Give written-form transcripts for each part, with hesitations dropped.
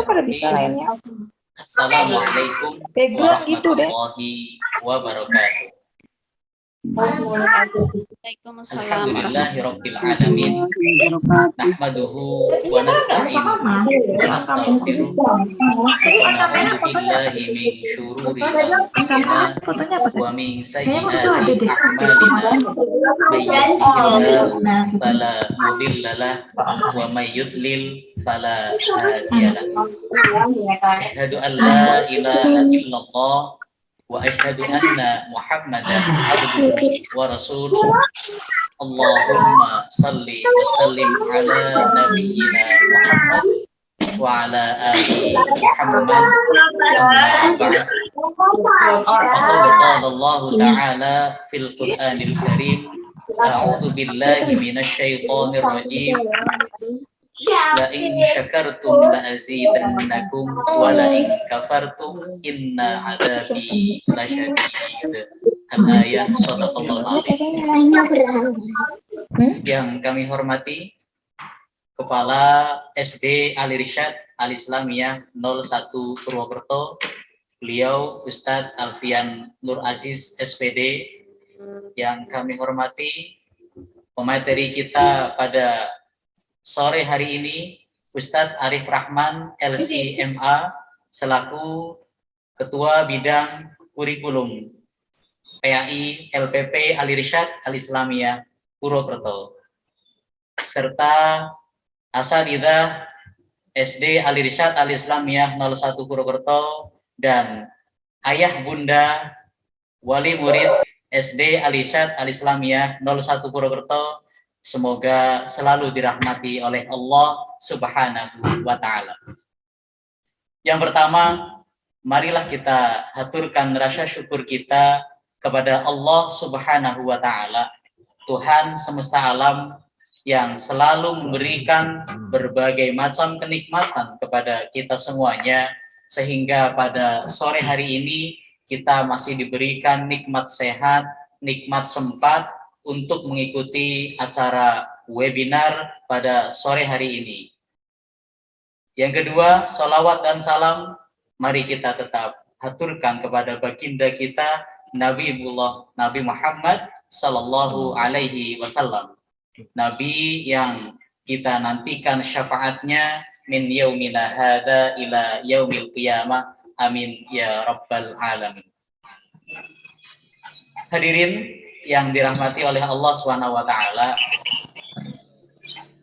Pada bisa lainnya. Assalamualaikum warahmatullahi wabarakatuh. Alhamdulillahirabbil alamin. Nahmaduhu wa nasta'inuhu wa nastaghfiruh. Wa na'udzu billahi min syururi anfusina wa min sayyiati a'malina. May yahdihillahu fala mudilla lahu wa may yudlil fala hadiya lahu. Asyhadu an la ilaha illallah wa asyhadu anna Muhammadan abduhu wa rasuluh. Allahumma salli wa sallim ala nabiyyina Muhammad wa ala ali Muhammad. Amma ba'd. Faqad qala Allah ta'ala fil Qur'anil Karim, a'udzu billahi minasy syaithanir rajim. La in syakartum la azidannakum wa la in kafartum inna adzabi lasyadid. Al-ayat Shadaqallahul Azim. Yang kami hormati Kepala SD Al-Irsyad Al-Islamiyah 01 Purwokerto, beliau Ustadz Alfian Nur Aziz SPD. Yang kami hormati pemateri kita pada sore hari ini, Ustadz Arif Rahman LCMA selaku Ketua Bidang Kurikulum PAI LPP Al-Irsyad Al-Islamiyah Purwokerto, serta Asatidzah SD Al-Irsyad Al-Islamiyah 01 Purwokerto dan ayah bunda wali murid SD Al-Irsyad Al-Islamiyah 01 Purwokerto, semoga selalu dirahmati oleh Allah Subhanahu wa Ta'ala. Yang pertama, marilah kita haturkan rasa syukur kita kepada Allah Subhanahu wa Ta'ala, Tuhan semesta alam yang selalu memberikan berbagai macam kenikmatan kepada kita semuanya, sehingga pada sore hari ini kita masih diberikan nikmat sehat, nikmat sempat untuk mengikuti acara webinar pada sore hari ini. Yang kedua, sholawat dan salam mari kita tetap haturkan kepada baginda kita Nabi Muhammad Sallallahu Alaihi Wasallam, Nabi yang kita nantikan syafaatnya min yaumina hada ila yaumil qiyamah, amin ya rabbal alamin. Hadirin yang dirahmati oleh Allah Subhanahu wa Ta'ala,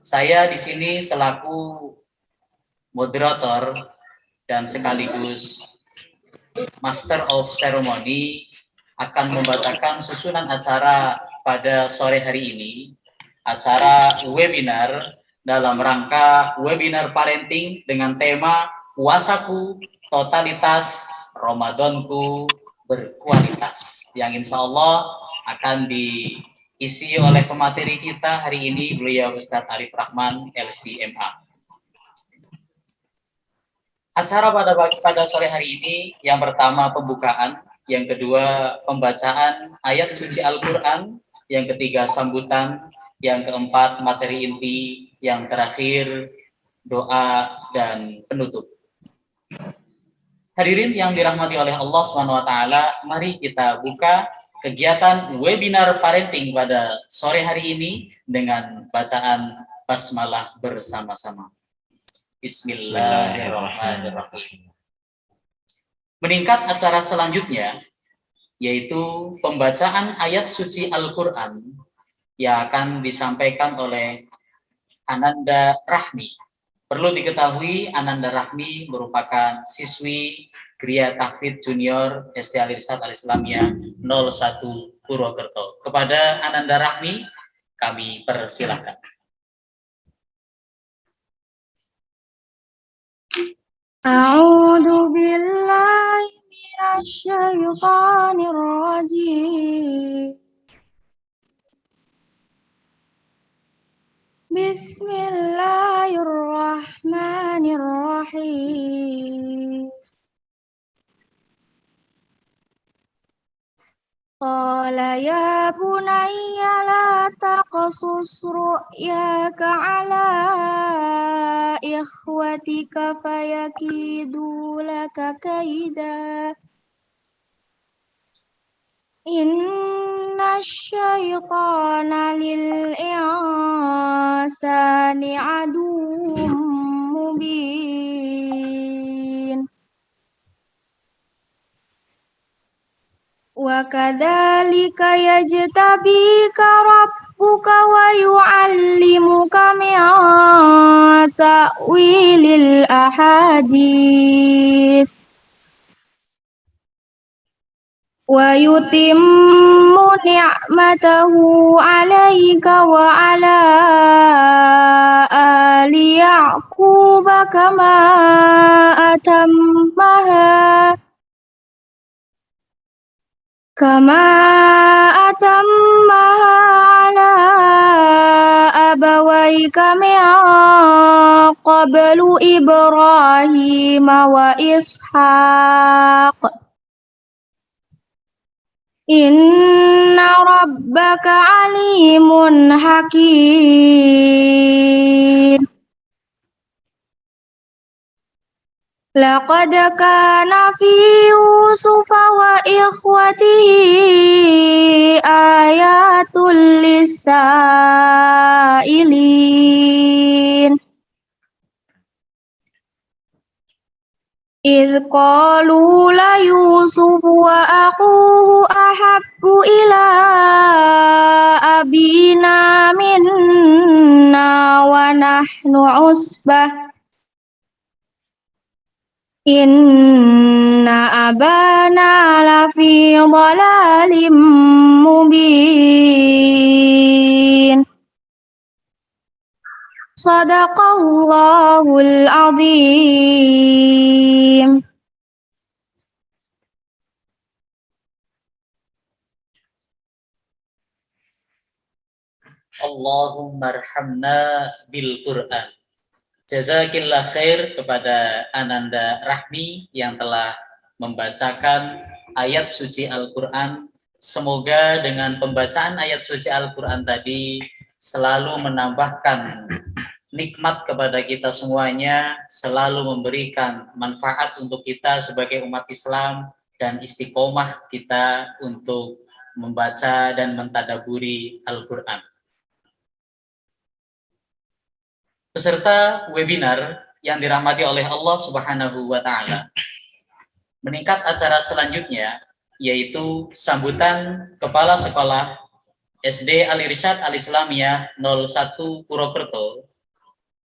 saya di sini selaku moderator dan sekaligus Master of Ceremony akan membacakan susunan acara pada sore hari ini, acara webinar dalam rangka webinar parenting dengan tema puasaku totalitas, Ramadanku berkualitas, yang insya Allah akan diisi oleh pemateri kita hari ini, beliau Ustadz Arif Rahman LCMA. Acara pada sore hari ini, yang pertama pembukaan, yang kedua pembacaan ayat suci Al-Quran, yang ketiga sambutan, yang keempat materi inti, yang terakhir doa dan penutup. Hadirin yang dirahmati oleh Allah SWT, mari kita buka kegiatan webinar parenting pada sore hari ini dengan bacaan basmalah bersama-sama. Bismillahirrahmanirrahim. Meningkat acara selanjutnya, yaitu pembacaan ayat suci Al-Quran yang akan disampaikan oleh Ananda Rahmi. Perlu diketahui, Ananda Rahmi merupakan siswi Gria Tahfidz Junior SD Al-Irsyad Al-Islamiyah 01 Purwokerto. Kepada Ananda Rahmi, kami persilahkan. A'udzu billahi minasy syaithanir rajim. Bismillahirrahmanirrahim. Qala ya bunayya la taqsus ru'yaka ala ikhwatika fayakidu laka kaida. Inna syaitana lil insani aduwwum mubin. Wa kadzalika yajtabika rabbuka wa yu'allimuka min ta'wilil ahadits wa yutimmu ni'matahu 'alaika wa 'ala ali Yaquba kama atammaha 'ala abawaika min qablu Ibrahim wa Ishaq. Inna rabbaka alimun hakim. Laqad kana fi Yusufa wa ikhwatihi ayatul lisailin. إذ قالوا ليوسف وأخوه أحب إلى أبينا منا ونحن عصبة إن أبانا لفي ضلال مبين. Sadaqallahul azim. Allahumma arhamna bil Qur'an. Jazakillah khair kepada Ananda Rahmi yang telah membacakan ayat suci Al-Quran. Semoga dengan pembacaan ayat suci Al-Quran tadi selalu menambahkan nikmat kepada kita semuanya, selalu memberikan manfaat untuk kita sebagai umat Islam, dan istiqomah kita untuk membaca dan mentadaburi Al-Quran. Peserta webinar yang dirahmati oleh Allah Subhanahu wa Ta'ala, meningkat acara selanjutnya yaitu sambutan Kepala Sekolah SD Al-Irsyad Al-Islamiyah 01 Purwokerto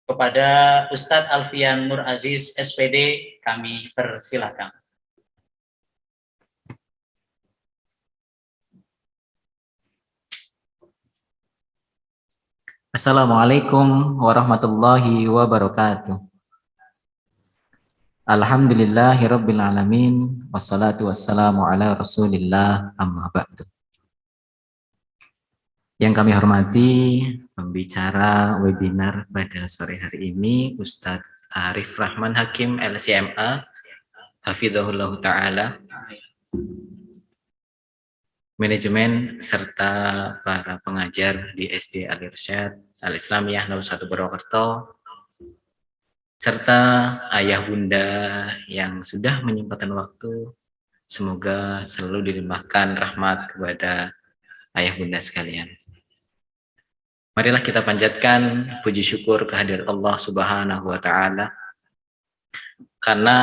kepada Ustadz Alfian Nur Aziz SPD. Kami persilahkan. Assalamualaikum warahmatullahi wabarakatuh. Alhamdulillahirabbil alamin, wassalatu wassalamu ala Rasulillah, amma ba'du. Yang kami hormati pembicara webinar pada sore hari ini, Ustadz Arif Rahman Hakim LCMA, hafizahullah ta'ala, manajemen serta para pengajar di SD Al-Irsyad Al-Islamiyah 01 Purwokerto, serta ayah bunda yang sudah menyempatkan waktu. Semoga selalu dilimpahkan rahmat kepada ayah bunda sekalian. Marilah kita panjatkan puji syukur kehadirat Allah Subhanahu wa Ta'ala, karena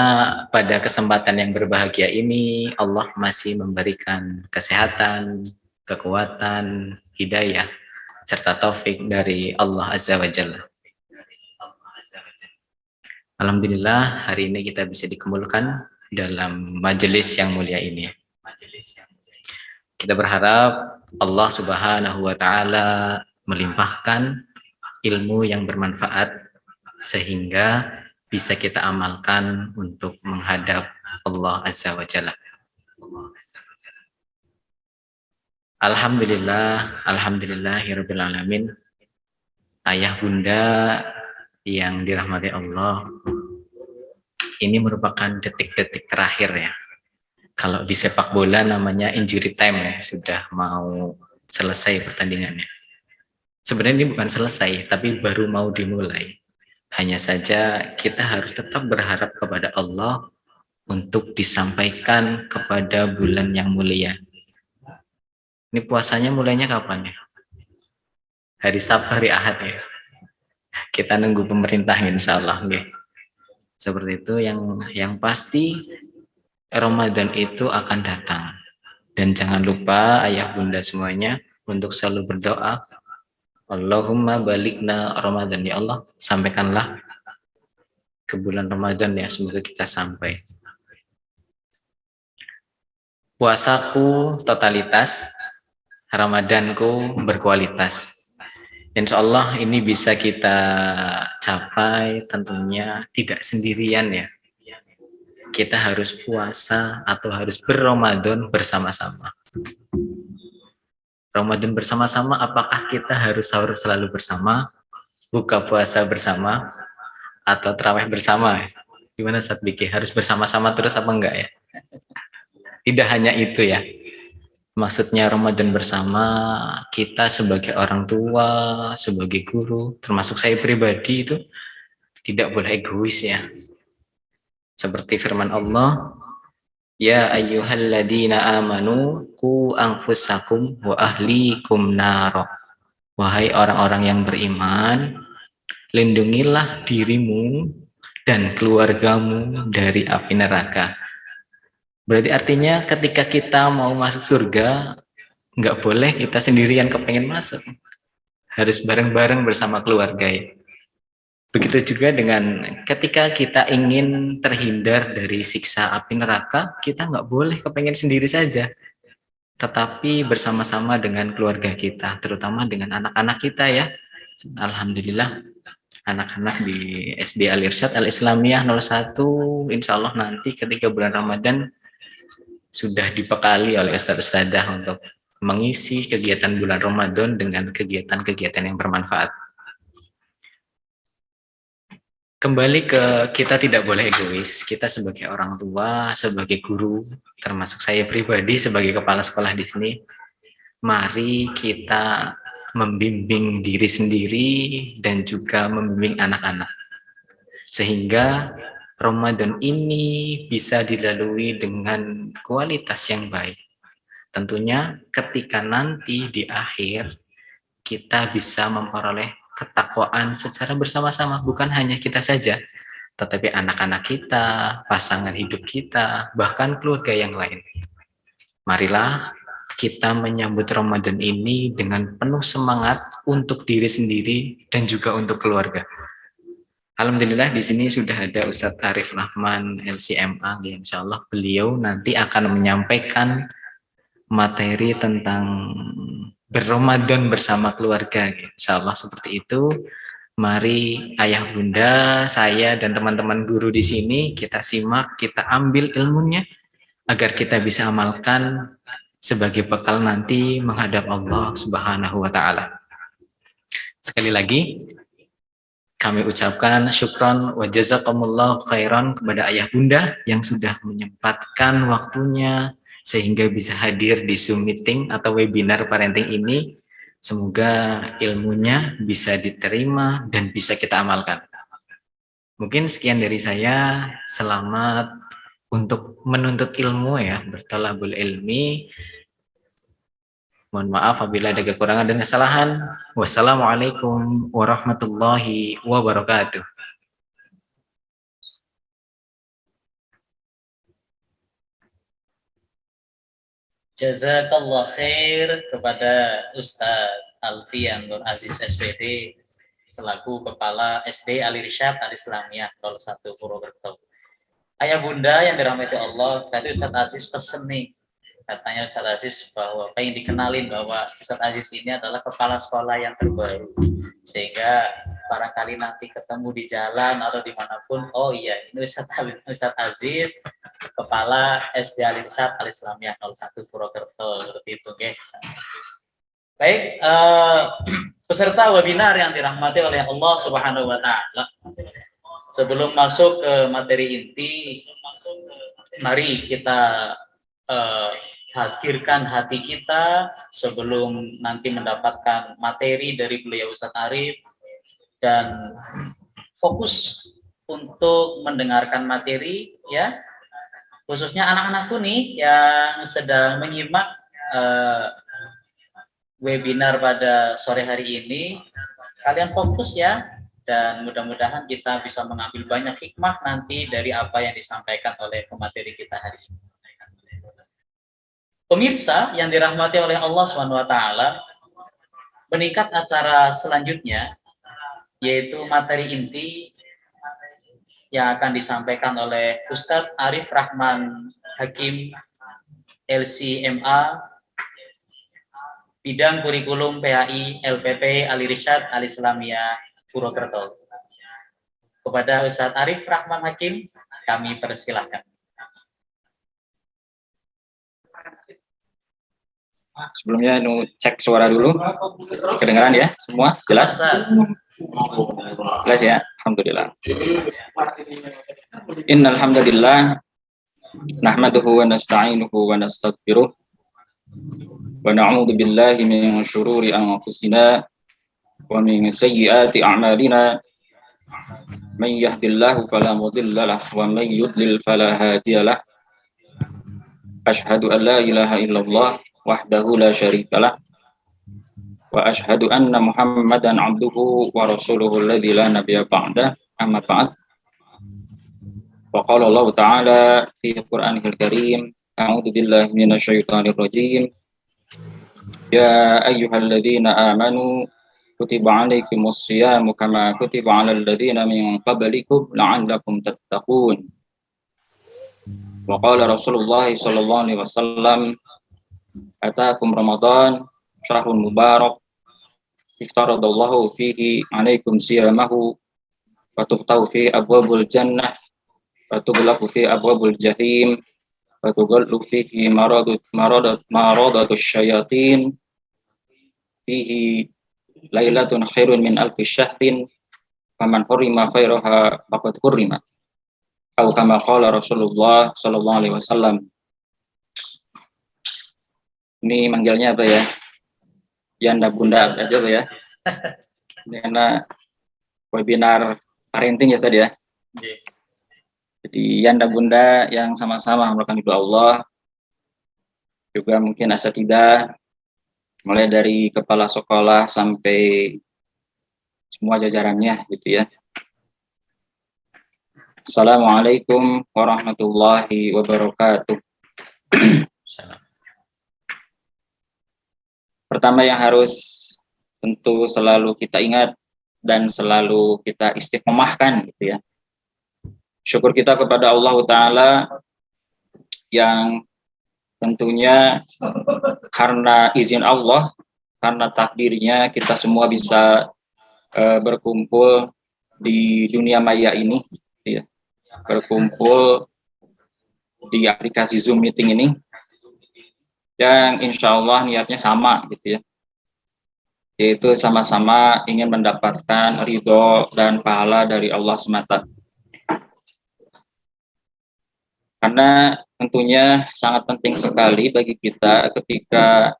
pada kesempatan yang berbahagia ini Allah masih memberikan kesehatan, kekuatan, hidayah, serta taufik dari Allah Azza wa Jalla. Alhamdulillah, hari ini kita bisa dikumpulkan dalam majelis yang mulia ini. Kita berharap Allah Subhanahu wa Ta'ala melimpahkan ilmu yang bermanfaat sehingga bisa kita amalkan untuk menghadap Allah Azza wa Jalla. Alhamdulillah, alhamdulillahirabbil alamin. Ayah bunda yang dirahmati Allah, ini merupakan detik-detik terakhir ya Kalau di sepak bola namanya injury time ya, sudah mau selesai pertandingannya. Sebenarnya ini bukan selesai, tapi baru mau dimulai. Hanya saja kita harus tetap berharap kepada Allah untuk disampaikan kepada bulan yang mulia. Ini puasanya mulainya kapan ya? Hari Sabtu, hari Ahad ya. Kita nunggu pemerintah insya Allah. Okay. Seperti itu, yang pasti Ramadan itu akan datang. Dan jangan lupa ayah bunda semuanya untuk selalu berdoa, Allahumma balikna Ramadan, ya Allah, sampaikanlah ke bulan Ramadan ya, semoga kita sampai. Puasaku totalitas, Ramadanku berkualitas. Insya Allah ini bisa kita capai tentunya tidak sendirian ya. Kita harus puasa atau harus berRamadan bersama-sama. Ramadan bersama-sama, apakah kita harus sahur selalu bersama, buka puasa bersama, atau tarawih bersama? Gimana Ustaz Biki? Harus bersama-sama terus apa enggak ya? Tidak hanya itu ya. Maksudnya Ramadan bersama, kita sebagai orang tua, sebagai guru, termasuk saya pribadi itu tidak boleh egois ya. Seperti firman Allah, ya ayyuhalladzina amanu qu anfusakum wa ahlikum naro. Wahai orang-orang yang beriman, lindungilah dirimu dan keluargamu dari api neraka. Berarti artinya ketika kita mau masuk surga, nggak boleh kita sendirian kepengen masuk. Harus bareng-bareng bersama keluarga ya. Begitu juga dengan ketika kita ingin terhindar dari siksa api neraka, kita nggak boleh kepengen sendiri saja. Tetapi bersama-sama dengan keluarga kita, terutama dengan anak-anak kita ya. Alhamdulillah, anak-anak di SD Al-Irsyad Al-Islamiyah 01, insya Allah nanti ketika bulan Ramadan sudah dibekali oleh ustadz-ustadzah untuk mengisi kegiatan bulan Ramadan dengan kegiatan-kegiatan yang bermanfaat. Kembali ke kita tidak boleh egois. Kita sebagai orang tua, sebagai guru, termasuk saya pribadi sebagai kepala sekolah di sini, mari kita membimbing diri sendiri dan juga membimbing anak-anak. Sehingga Ramadan ini bisa dilalui dengan kualitas yang baik. Tentunya ketika nanti di akhir kita bisa memperoleh ketakwaan secara bersama-sama, bukan hanya kita saja, tetapi anak-anak kita, pasangan hidup kita, bahkan keluarga yang lain. Marilah kita menyambut Ramadan ini dengan penuh semangat untuk diri sendiri dan juga untuk keluarga. Alhamdulillah di sini sudah ada Ustadz Arif Rahman LCMA, insya Allah beliau nanti akan menyampaikan materi tentang berRamadan bersama keluarga, insya Allah seperti itu. Mari ayah bunda, saya dan teman-teman guru di sini kita simak, kita ambil ilmunya agar kita bisa amalkan sebagai bekal nanti menghadap Allah Subhanahu wa Ta'ala. Sekali lagi kami ucapkan syukron wa jazakumullah khairan kepada ayah bunda yang sudah menyempatkan waktunya sehingga bisa hadir di Zoom meeting atau webinar parenting ini. Semoga ilmunya bisa diterima dan bisa kita amalkan. Mungkin sekian dari saya. Selamat untuk menuntut ilmu ya, bertalabul ilmi. Mohon maaf apabila ada kekurangan dan kesalahan. Wassalamualaikum warahmatullahi wabarakatuh. Jazakallah khair kepada Ustadz Alfian Nur Aziz SPD selaku Kepala SD Al-Irsyad Al-Islamiyah 01 Purwokerto. Ayah bunda yang dirahmati Allah, tadi Ustadz Aziz pesen nih, katanya Ustadz Aziz bahwa pengen dikenalin bahwa Ustadz Aziz ini adalah kepala sekolah yang terbaru, sehingga barangkali nanti ketemu di jalan atau dimanapun, oh iya ini Ustadz Aziz, kepala SD Al-Irsyad Al-Islamiyah 01 Purwokerto, seperti itu, okay. Baik, peserta webinar yang dirahmati oleh Allah Subhanahu wa Ta'ala. Sebelum masuk ke materi inti, mari kita eh, hadirkan hati kita sebelum nanti mendapatkan materi dari beliau Ustadz Arif, dan fokus untuk mendengarkan materi ya, khususnya anak-anakku nih yang sedang menyimak eh, webinar pada sore hari ini. Kalian fokus ya, dan mudah-mudahan kita bisa mengambil banyak hikmah nanti dari apa yang disampaikan oleh pemateri kita hari ini. Pemirsa yang dirahmati oleh Allah SWT, meningkat acara selanjutnya yaitu materi inti yang akan disampaikan oleh Ustadz Arif Rahman Hakim, LCMA, bidang kurikulum PAI LPP Al-Irsyad Al-Islamiyah Purwokerto. Kepada Ustadz Arif Rahman Hakim, kami persilahkan. Sebelumnya cek suara dulu, kedengaran ya semua, jelas? Jelas ya, alhamdulillah. Innal hamdalillah nahmaduhu wa nasta'inuhu wa nastaghfiruh wa na'udzu billahi min syururi anfusina wa min sayyiati a'malina. Man yahdihillahu fala mudilla lahu wa man yudlil fala hadiyalah. Asyhadu an la ilaha illallah wahdahu la syarikalah wa asyhadu anna Muhammadan abduhu wa rasuluhu alladzi la nabiyya ba'da, amma ba'd. Wa qala Allah ta'ala fi Qur'anil Karim, a'udzu billahi minasyaitonir rajim. Ya ayyuhalladzina amanu kutiba 'alaikumus syiyamu kama kutiba 'alal ladzina min qablikum la'allakum tattaqun. Wa qala Rasulullah sallallahu alaihi wasallam, ataakum Ramadan syahrun mubarak iftaradallahu fihi 'alaikum siyamahu wa tuftahu fi abwabul jannah wa tughlaqu fi abwabul jahim wa tughallu fihi maradatus syayatin fihi lailatun khairun min alfi syahrin faman hurima khairaha faqad hurima atau kama qala Rasulullah sallallahu alaihi wasallam. Ini manggilnya apa ya? Yanda Bunda aja tuh ya. Ini karena webinar parenting ya tadi ya. Jadi Yanda Bunda yang sama-sama melakukan doa Allah, juga mungkin asatidzah, mulai dari kepala sekolah sampai semua jajarannya gitu ya. Assalamualaikum warahmatullahi wabarakatuh. Pertama yang harus tentu selalu kita ingat dan selalu kita istiqomahkan gitu ya. Syukur kita kepada Allah Ta'ala yang tentunya karena izin Allah, karena takdirnya kita semua bisa berkumpul di dunia maya ini gitu ya. Berkumpul di aplikasi Zoom meeting ini yang insya Allah niatnya sama gitu ya, yaitu sama-sama ingin mendapatkan ridho dan pahala dari Allah semata. Karena tentunya sangat penting sekali bagi kita ketika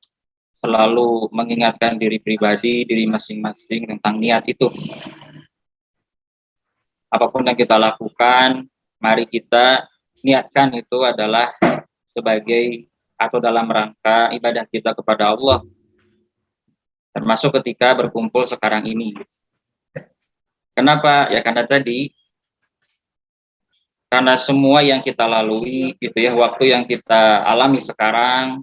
selalu mengingatkan diri pribadi, diri masing-masing tentang niat itu. Apapun yang kita lakukan, mari kita niatkan itu adalah sebagai atau dalam rangka ibadah kita kepada Allah, termasuk ketika berkumpul sekarang ini. Kenapa? Ya karena tadi, karena semua yang kita lalui gitu ya, waktu yang kita alami sekarang,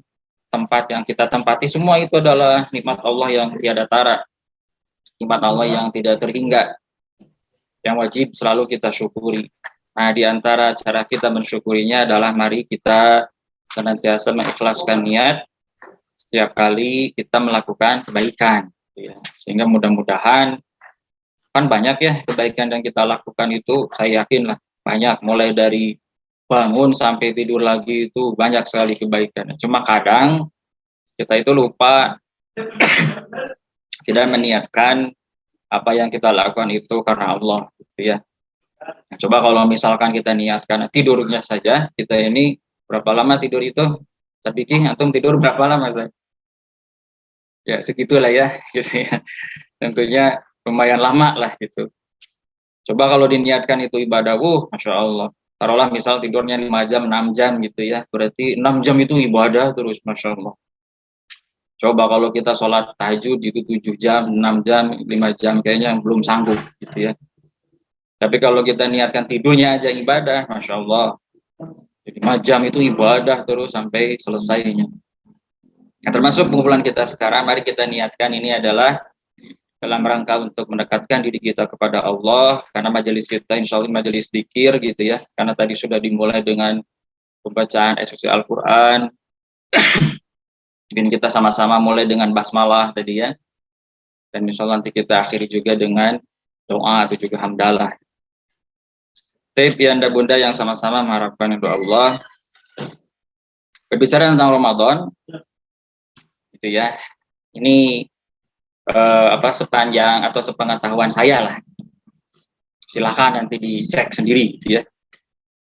tempat yang kita tempati, semua itu adalah nikmat Allah yang tiada tara, nikmat Allah yang tidak terhingga, yang wajib selalu kita syukuri. Nah, di antara cara kita mensyukurinya adalah mari kita senantiasa mengikhlaskan niat setiap kali kita melakukan kebaikan ya. Sehingga mudah-mudahan, kan banyak ya kebaikan yang kita lakukan itu, saya yakin lah banyak, mulai dari bangun sampai tidur lagi itu banyak sekali kebaikan. Cuma kadang kita itu lupa tidak meniatkan apa yang kita lakukan itu karena Allah gitu ya. Nah, coba kalau misalkan kita niatkan tidurnya saja, kita ini berapa lama tidur itu? Tapi antum tidur berapa lama, Ustaz? Ya segitulah ya, gitu ya. Tentunya lumayan lama lah gitu. Coba kalau diniatkan itu ibadah, Masya Allah. Taruhlah misal tidurnya 5 jam, 6 jam gitu ya. Berarti 6 jam itu ibadah terus, Masya Allah. Coba kalau kita sholat tahajud itu 7 jam, 6 jam, 5 jam, kayaknya belum sanggup gitu ya. Tapi kalau kita niatkan tidurnya aja ibadah, Masya Allah. Jadi 5 jam itu ibadah terus sampai selesainya. Nah, termasuk pengumpulan kita sekarang, mari kita niatkan ini adalah dalam rangka untuk mendekatkan diri kita kepada Allah, karena majelis kita insya Allah majelis dzikir gitu ya, karena tadi sudah dimulai dengan pembacaan suci Al-Quran, mungkin kita sama-sama mulai dengan basmalah tadi ya, dan insya Allah nanti kita akhiri juga dengan doa atau juga hamdalah. Tapi anda bunda yang sama-sama mengharapkan doa Allah, berbicara tentang Ramadan, gitu ya, ini sepanjang atau sepengetahuan saya lah, silakan nanti dicek sendiri gitu ya.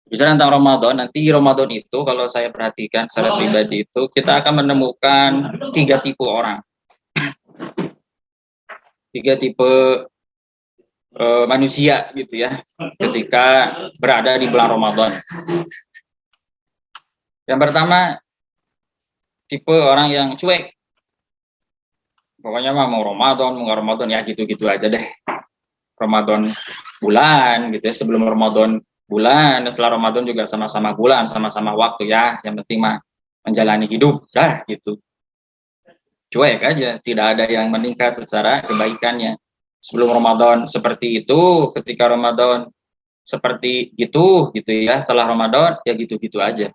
Bicara tentang Ramadan, nanti Ramadan itu kalau saya perhatikan secara pribadi itu kita akan menemukan 3 tipe orang, 3 tipe manusia gitu ya ketika berada di bulan Ramadan. Yang pertama, tipe orang yang cuek. Pokoknya mah mau Ramadan, mau nggak Ramadan ya gitu-gitu aja deh. Ramadan bulan gitu ya, sebelum Ramadan bulan, setelah Ramadan juga sama-sama bulan, sama-sama waktu ya. Yang penting mah menjalani hidup dah gitu. Cuek aja, tidak ada yang meningkat secara kebaikannya. Sebelum Ramadan seperti itu, ketika Ramadan seperti gitu ya. Setelah Ramadan ya gitu-gitu aja.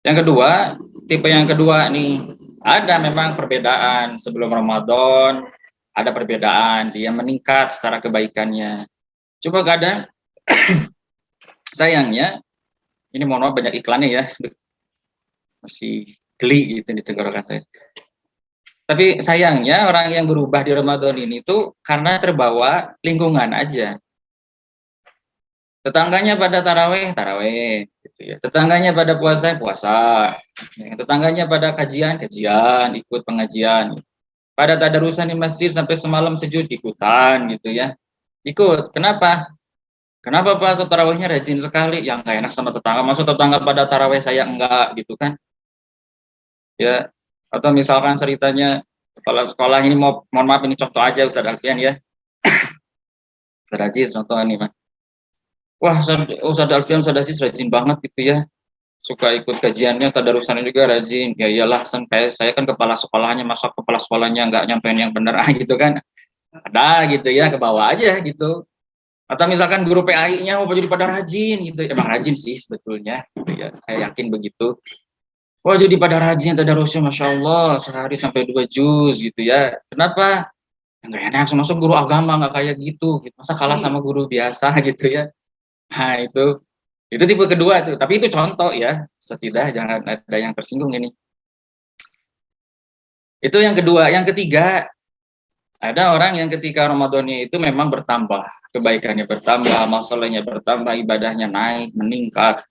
Yang kedua, tipe yang kedua nih, ada memang perbedaan sebelum Ramadan, ada perbedaan, dia meningkat secara kebaikannya. Coba kadang, sayangnya, ini mohon maaf banyak iklannya ya, masih geli gitu di tenggorokan saya. Tapi sayangnya orang yang berubah di Ramadan ini tuh karena terbawa lingkungan aja. Tetangganya pada taraweh, gitu ya. Tetangganya pada puasa, tetangganya pada kajian, ikut pengajian. Pada tadarusan di masjid sampai semalam sujud ikutan gitu ya. Ikut. Kenapa? Kenapa Pak tarawehnya rajin sekali? Yang nggak enak sama tetangga. Maksud tetangga pada taraweh saya enggak gitu kan? Ya. Atau misalkan ceritanya kepala sekolah ini mohon maaf ini contoh aja Ustaz Alfian ya. Rajin contoh ini Pak. Wah, Ustaz Alfian, Ustaz Aziz rajin banget gitu ya. Suka ikut kajiannya, tadarusannya juga rajin. Ya iyalah, sampai saya kan kepala sekolahnya, masa kepala sekolahnya nggak nyampein yang bener gitu kan. Ada gitu ya, ke bawah aja gitu. Atau misalkan guru PAI-nya mau jadi pada rajin gitu. Emang rajin sih sebetulnya gitu ya. Saya yakin begitu. Wah, jadi pada rajin tadarusnya, Masya Allah, sehari sampai 2 juz gitu ya. Kenapa? Nggak enak, masuk guru agama nggak kayak gitu. Masa kalah sama guru biasa gitu ya. Nah, itu tipe kedua tuh, tapi itu contoh ya, setidaknya jangan ada yang tersinggung ini. Itu yang kedua. Yang ketiga, ada orang yang ketika Ramadannya itu memang bertambah, kebaikannya bertambah, amal solehnya bertambah, ibadahnya naik, meningkat.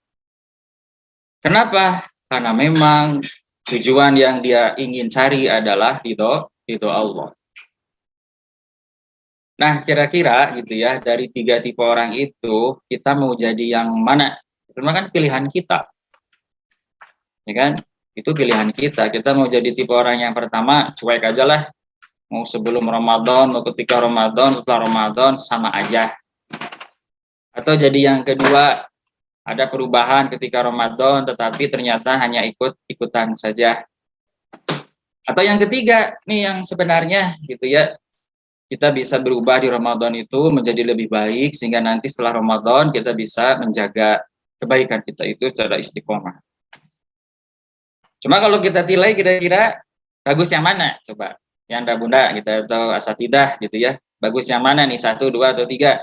Kenapa? Karena memang tujuan yang dia ingin cari adalah ridho Allah. Nah, kira-kira gitu ya, dari 3 tipe orang itu, kita mau jadi yang mana? Itu kan pilihan kita. Ya kan? Itu pilihan kita. Kita mau jadi tipe orang yang pertama, cuek aja lah. Mau sebelum Ramadan, mau ketika Ramadan, setelah Ramadan, sama aja. Atau jadi yang kedua, ada perubahan ketika Ramadan, tetapi ternyata hanya ikut-ikutan saja. Atau yang ketiga, nih yang sebenarnya gitu ya, kita bisa berubah di Ramadan itu menjadi lebih baik, sehingga nanti setelah Ramadan kita bisa menjaga kebaikan kita itu secara istiqomah. Cuma kalau kita nilai kira-kira bagus yang mana? Coba, ya Anda Bunda kita atau asatidah gitu ya. Bagus yang mana nih? 1, 2, atau 3?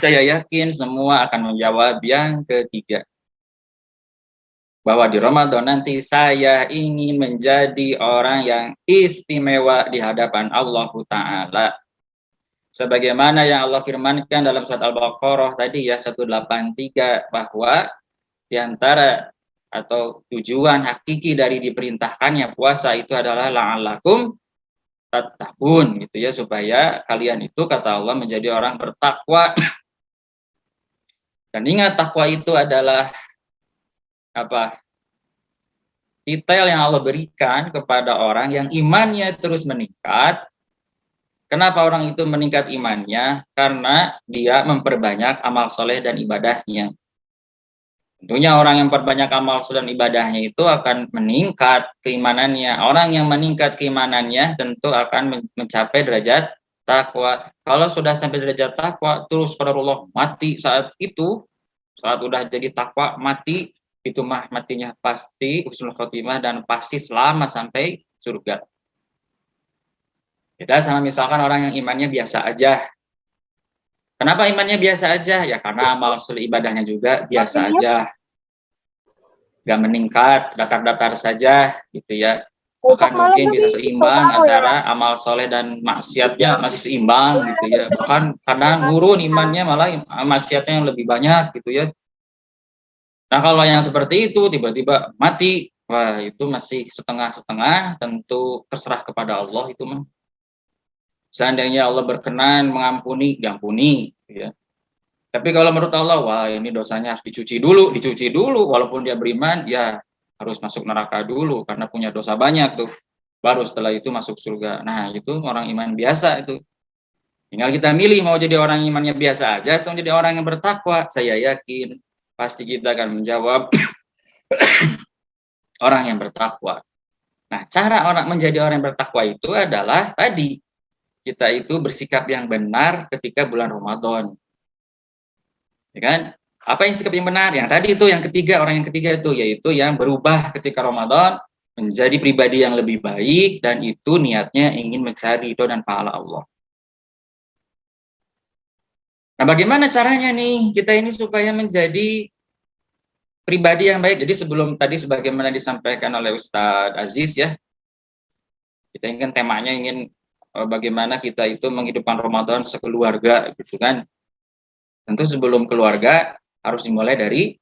Saya yakin semua akan menjawab yang ketiga. Bahwa di Ramadan nanti saya ingin menjadi orang yang istimewa di hadapan Allah Ta'ala. Sebagaimana yang Allah firmankan dalam surat Al-Baqarah tadi ya 183, bahwa di antara atau tujuan hakiki dari diperintahkannya puasa itu adalah la'allakum tattaqun gitu ya, supaya kalian itu kata Allah menjadi orang bertakwa. Dan ingat, takwa itu adalah apa? Titel yang Allah berikan kepada orang yang imannya terus meningkat. Kenapa orang itu meningkat imannya? Karena dia memperbanyak amal soleh dan ibadahnya. Tentunya orang yang perbanyak amal soleh dan ibadahnya itu akan meningkat keimanannya. Orang yang meningkat keimanannya tentu akan mencapai derajat takwa. Kalau sudah sampai derajat takwa, terus qadarullah mati saat itu, saat udah jadi takwa mati, itu mah matinya pasti husnul khotimah dan pasti selamat sampai surga. Beda sama misalkan orang yang imannya biasa aja. Kenapa imannya biasa aja? Ya karena amal soleh ibadahnya juga biasa aja. Gak meningkat, datar-datar saja gitu ya. Bahkan mungkin bisa seimbang antara amal soleh dan maksiatnya masih seimbang gitu ya. Bahkan kadang nurun imannya malah maksiatnya yang lebih banyak gitu ya. Nah kalau yang seperti itu tiba-tiba mati, wah itu masih setengah-setengah, tentu terserah kepada Allah itu mah. Seandainya Allah berkenan mengampuni, diampuni gitu ya. Tapi kalau menurut Allah, wah ini dosanya harus dicuci dulu, walaupun dia beriman, ya harus masuk neraka dulu karena punya dosa banyak tuh. Baru setelah itu masuk surga. Nah itu orang iman biasa itu. Tinggal kita milih mau jadi orang imannya biasa aja atau jadi orang yang bertakwa. Saya yakin pasti kita akan menjawab orang yang bertakwa. Nah cara orang menjadi orang yang bertakwa itu adalah tadi, kita itu bersikap yang benar ketika bulan Ramadan. Ya kan? Apa yang sikap yang benar? Yang tadi itu, yang ketiga, orang yang ketiga itu, yaitu yang berubah ketika Ramadan menjadi pribadi yang lebih baik, dan itu niatnya ingin mencari ridho dan pahala Allah. Nah, bagaimana caranya nih kita ini supaya menjadi pribadi yang baik? Jadi sebelum tadi sebagaimana disampaikan oleh Ustadz Aziz ya, kita ingin temanya ingin bagaimana kita itu menghidupkan Ramadan sekeluarga gitu kan. Tentu sebelum keluarga harus dimulai dari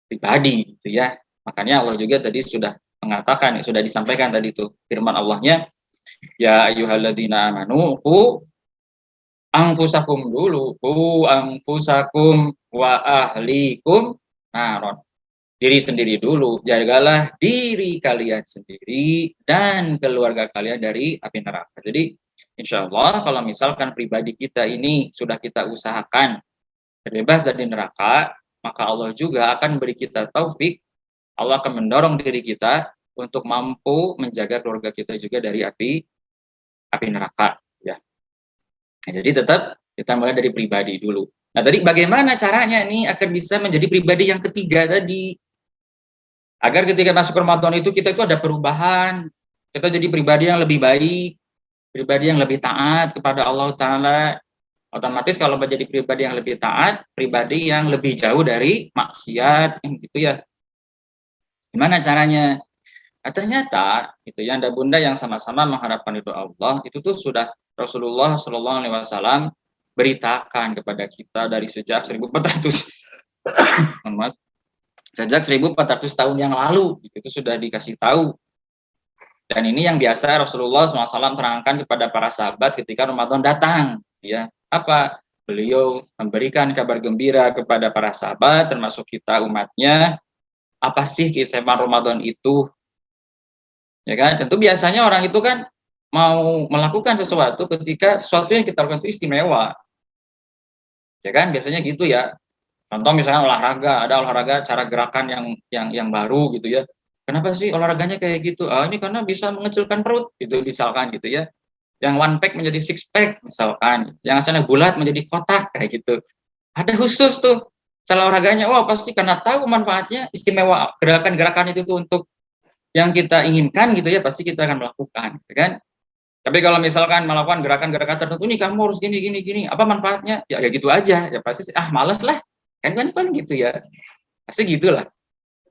pribadi gitu ya. Makanya Allah juga tadi sudah mengatakan, sudah disampaikan tadi itu firman Allahnya, ya ayyuhalladzina amanu qu anfusakum dulu, qu anfusakum wa ahlikum naron. Diri sendiri dulu, jagalah diri kalian sendiri dan keluarga kalian dari api neraka. Jadi insya Allah kalau misalkan pribadi kita ini sudah kita usahakan terbebas dari neraka, maka Allah juga akan beri kita taufik. Allah akan mendorong diri kita untuk mampu menjaga keluarga kita juga dari api neraka. Ya. Nah, jadi tetap kita mulai dari pribadi dulu. Nah tadi bagaimana caranya nih akan bisa menjadi pribadi yang ketiga tadi? Agar ketika masuk Ramadan itu kita itu ada perubahan, kita jadi pribadi yang lebih baik, pribadi yang lebih taat kepada Allah Ta'ala. Otomatis kalau menjadi pribadi yang lebih taat, pribadi yang lebih jauh dari maksiat, gitu ya. Gimana caranya? Nah, ternyata itu ya, anda bunda yang sama-sama mengharapkan ridho Allah, itu tuh sudah Rasulullah SAW beritakan kepada kita dari sejak 1400 sejak 1400 tahun yang lalu, itu sudah dikasih tahu. Dan ini yang biasa Rasulullah SAW terangkan kepada para sahabat ketika Ramadan datang, ya. Apa? Beliau memberikan kabar gembira kepada para sahabat, termasuk kita umatnya. Apa sih keistimewaan Ramadan itu? Ya kan? Tentu biasanya orang itu kan mau melakukan sesuatu ketika sesuatu yang kita lakukan itu istimewa. Ya kan? Biasanya gitu ya. Contoh misalnya olahraga, ada olahraga cara gerakan yang baru gitu ya. Kenapa sih olahraganya kayak gitu? Ini karena bisa mengecilkan perut gitu misalkan gitu ya. Yang one pack menjadi six pack misalkan. Yang asalnya bulat menjadi kotak kayak gitu. Ada khusus tuh cara olahraganya. Wah, pasti karena tahu manfaatnya, istimewa gerakan-gerakan itu tuh untuk yang kita inginkan gitu ya, pasti kita akan melakukan, gitu kan? Tapi kalau misalkan melakukan gerakan-gerakan tertentu nih kamu harus gini, apa manfaatnya? Ya gitu aja. Ya pasti males lah. Kan gitu ya, pasti gitulah,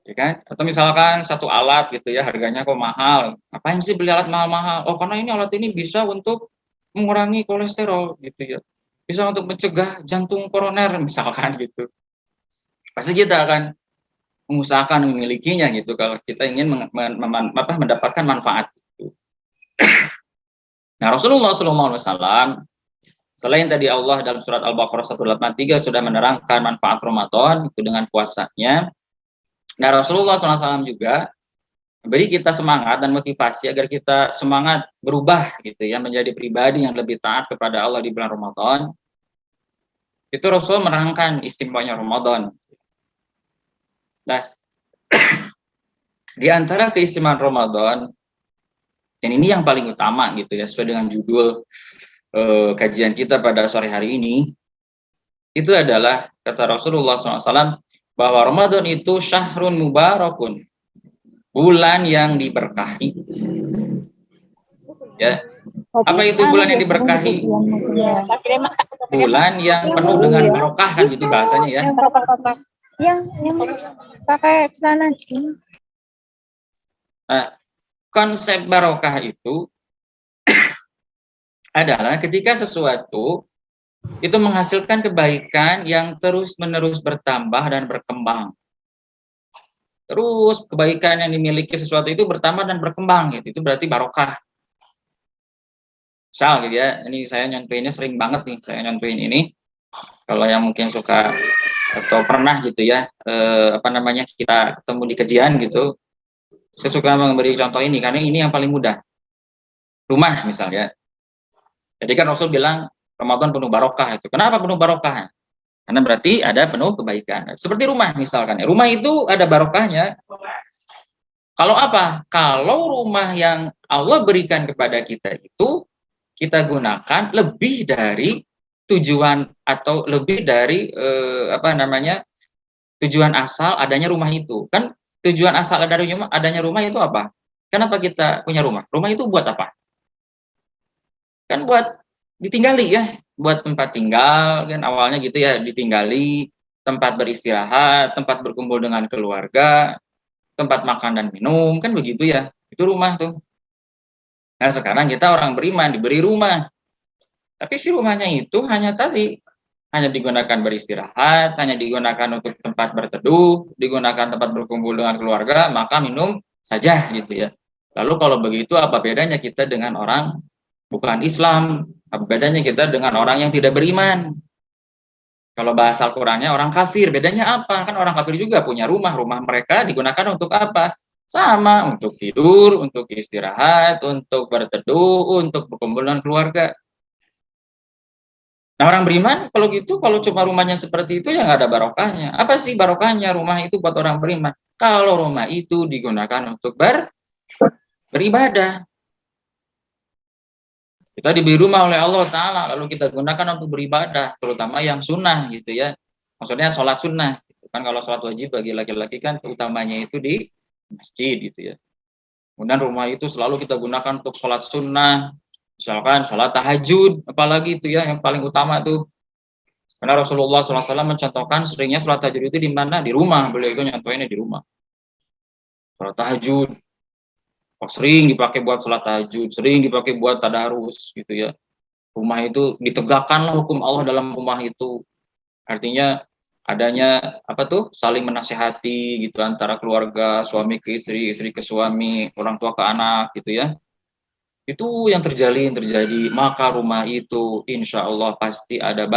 ya kan? Atau misalkan satu alat gitu ya, harganya kok mahal, ngapain sih beli alat mahal-mahal? Oh karena ini alat ini bisa untuk mengurangi kolesterol gitu ya, bisa untuk mencegah jantung koroner misalkan gitu. Pasti kita akan mengusahakan memilikinya gitu kalau kita ingin mendapatkan manfaat itu. Nah, Rasulullah SAW selain tadi Allah dalam surat Al-Baqarah 183 sudah menerangkan manfaat Ramadan itu dengan puasanya. Nah, Rasulullah SAW juga beri kita semangat dan motivasi agar kita semangat berubah gitu ya, menjadi pribadi yang lebih taat kepada Allah di bulan Ramadan. Itu Rasul menerangkan istimewanya Ramadan. Nah, di antara keistimewaan Ramadan, dan ini yang paling utama gitu ya, sesuai dengan judul kajian kita pada sore hari ini, itu adalah kata Rasulullah SAW bahwa Ramadan itu syahrun mubarakun, bulan yang diberkahi. Ya, apa itu bulan yang diberkahi? Bulan yang penuh dengan barokah kan gitu bahasanya ya. Yang pakai celana. Nah, konsep barokah itu adalah ketika sesuatu itu menghasilkan kebaikan yang terus-menerus bertambah dan berkembang. Terus kebaikan yang dimiliki sesuatu itu bertambah dan berkembang gitu. Itu berarti barokah. Misal gitu ya, ini saya nyontohinnya sering banget nih, saya nyontohin ini. Kalau yang mungkin suka atau pernah gitu ya, kita ketemu di kajian gitu, saya suka memberi contoh ini karena ini yang paling mudah. Rumah misalnya. Jadi kan Rasul bilang Ramadan penuh barokah itu. Kenapa penuh barokah? Karena berarti ada penuh kebaikan. Seperti rumah misalkan. Rumah itu ada barokahnya. Kalau apa? Kalau rumah yang Allah berikan kepada kita itu kita gunakan lebih dari tujuan atau lebih dari tujuan asal adanya rumah itu. Kan tujuan asal adanya rumah itu apa? Kenapa kita punya rumah? Rumah itu buat apa? Kan buat ditinggali ya, buat tempat tinggal kan awalnya gitu ya, ditinggali, tempat beristirahat, tempat berkumpul dengan keluarga, tempat makan dan minum, kan begitu ya. Itu rumah tuh. Nah, sekarang kita orang beriman diberi rumah. Tapi si rumahnya itu hanya digunakan beristirahat, hanya digunakan untuk tempat berteduh, digunakan tempat berkumpul dengan keluarga, maka minum saja gitu ya. Lalu kalau begitu apa bedanya kita dengan orang bukan Islam? Apa bedanya kita dengan orang yang tidak beriman? Kalau bahasa Al-Qur'annya orang kafir, bedanya apa? Kan orang kafir juga punya rumah mereka digunakan untuk apa? Sama, untuk tidur, untuk istirahat, untuk berteduh, untuk berkumpul dengan keluarga. Nah, orang beriman kalau gitu, kalau cuma rumahnya seperti itu ya nggak ada barokahnya. Apa sih barokahnya rumah itu buat orang beriman? Kalau rumah itu digunakan untuk beribadah. Kita diberi rumah oleh Allah Ta'ala, lalu kita gunakan untuk beribadah, terutama yang sunnah gitu ya. Maksudnya sholat sunnah. Kan kalau sholat wajib bagi laki-laki kan utamanya itu di masjid gitu ya. Kemudian rumah itu selalu kita gunakan untuk sholat sunnah, misalkan sholat tahajud, apalagi itu ya yang paling utama tuh. Karena Rasulullah SAW mencontohkan seringnya sholat tahajud itu di mana? Di rumah, beliau itu nyontohinnya di rumah. Sholat tahajud, sering dipakai buat sholat tahajud, sering dipakai buat tadarus gitu ya. Rumah itu ditegakkanlah hukum Allah dalam rumah itu. Artinya adanya saling menasehati gitu antara keluarga, suami ke istri, istri ke suami, orang tua ke anak gitu ya. Itu yang terjadi, maka rumah itu insya Allah pasti ada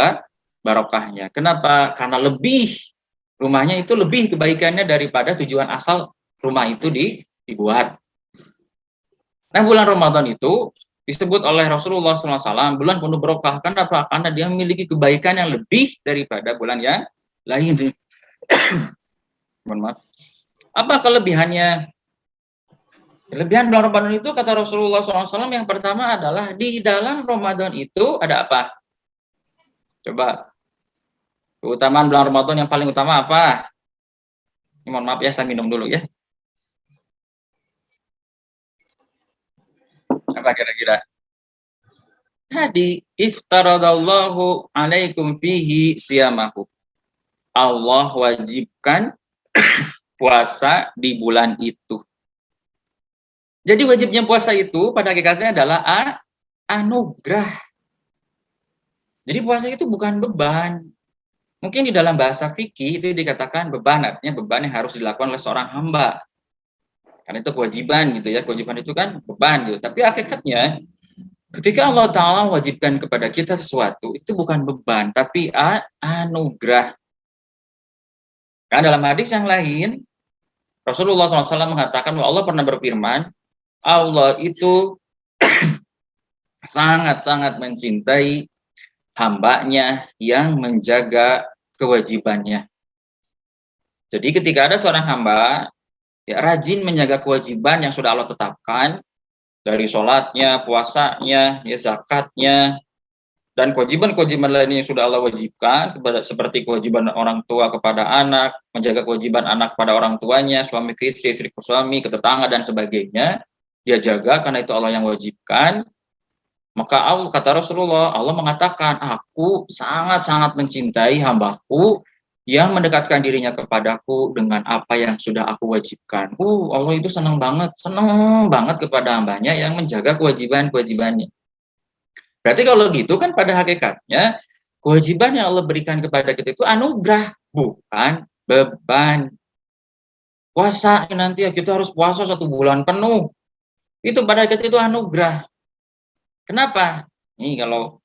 barokahnya. Kenapa? Karena rumahnya itu lebih kebaikannya daripada tujuan asal rumah itu dibuat. Nah, bulan Ramadan itu disebut oleh Rasulullah SAW bulan penuh barokah. Kenapa? Karena dia memiliki kebaikan yang lebih daripada bulan yang lain. Mohon maaf. Apa kelebihannya? Kelebihan bulan Ramadan itu kata Rasulullah SAW yang pertama adalah di dalam Ramadan itu ada apa? Coba. Keutamaan bulan Ramadan yang paling utama apa? Mohon maaf ya, saya minum dulu ya. Apa kira-kira? Hadi iftaradallahu alaikum fihi siyamahu. Allah wajibkan puasa di bulan itu. Jadi wajibnya puasa itu pada hakikatnya adalah anugerah. Jadi puasa itu bukan beban. Mungkin di dalam bahasa fikih itu dikatakan beban, artinya beban yang harus dilakukan oleh seorang hamba. Karena itu kewajiban gitu ya, kewajiban itu kan beban gitu. Tapi hakikatnya ketika Allah Ta'ala wajibkan kepada kita sesuatu, itu bukan beban, tapi anugerah. Karena dalam hadis yang lain, Rasulullah SAW mengatakan bahwa Allah pernah berfirman, Allah itu sangat-sangat mencintai hambanya yang menjaga kewajibannya. Jadi ketika ada seorang hamba ya rajin menjaga kewajiban yang sudah Allah tetapkan, dari sholatnya, puasanya, ya zakatnya, dan kewajiban-kewajiban lainnya yang sudah Allah wajibkan, seperti kewajiban orang tua kepada anak, menjaga kewajiban anak kepada orang tuanya, suami ke istri, istri ke suami, ke tetangga, dan sebagainya, dia jaga karena itu Allah yang wajibkan. Maka Allah, kata Rasulullah, Allah mengatakan, aku sangat-sangat mencintai hambaku yang mendekatkan dirinya kepadaku dengan apa yang sudah aku wajibkan. Allah itu senang banget kepada hambanya yang menjaga kewajiban-kewajibannya. Berarti kalau gitu kan pada hakikatnya kewajiban yang Allah berikan kepada kita itu anugerah, bukan beban. Puasa nanti ya kita harus puasa 1 bulan penuh. Itu pada hakikatnya itu anugerah. Kenapa? Ini kalau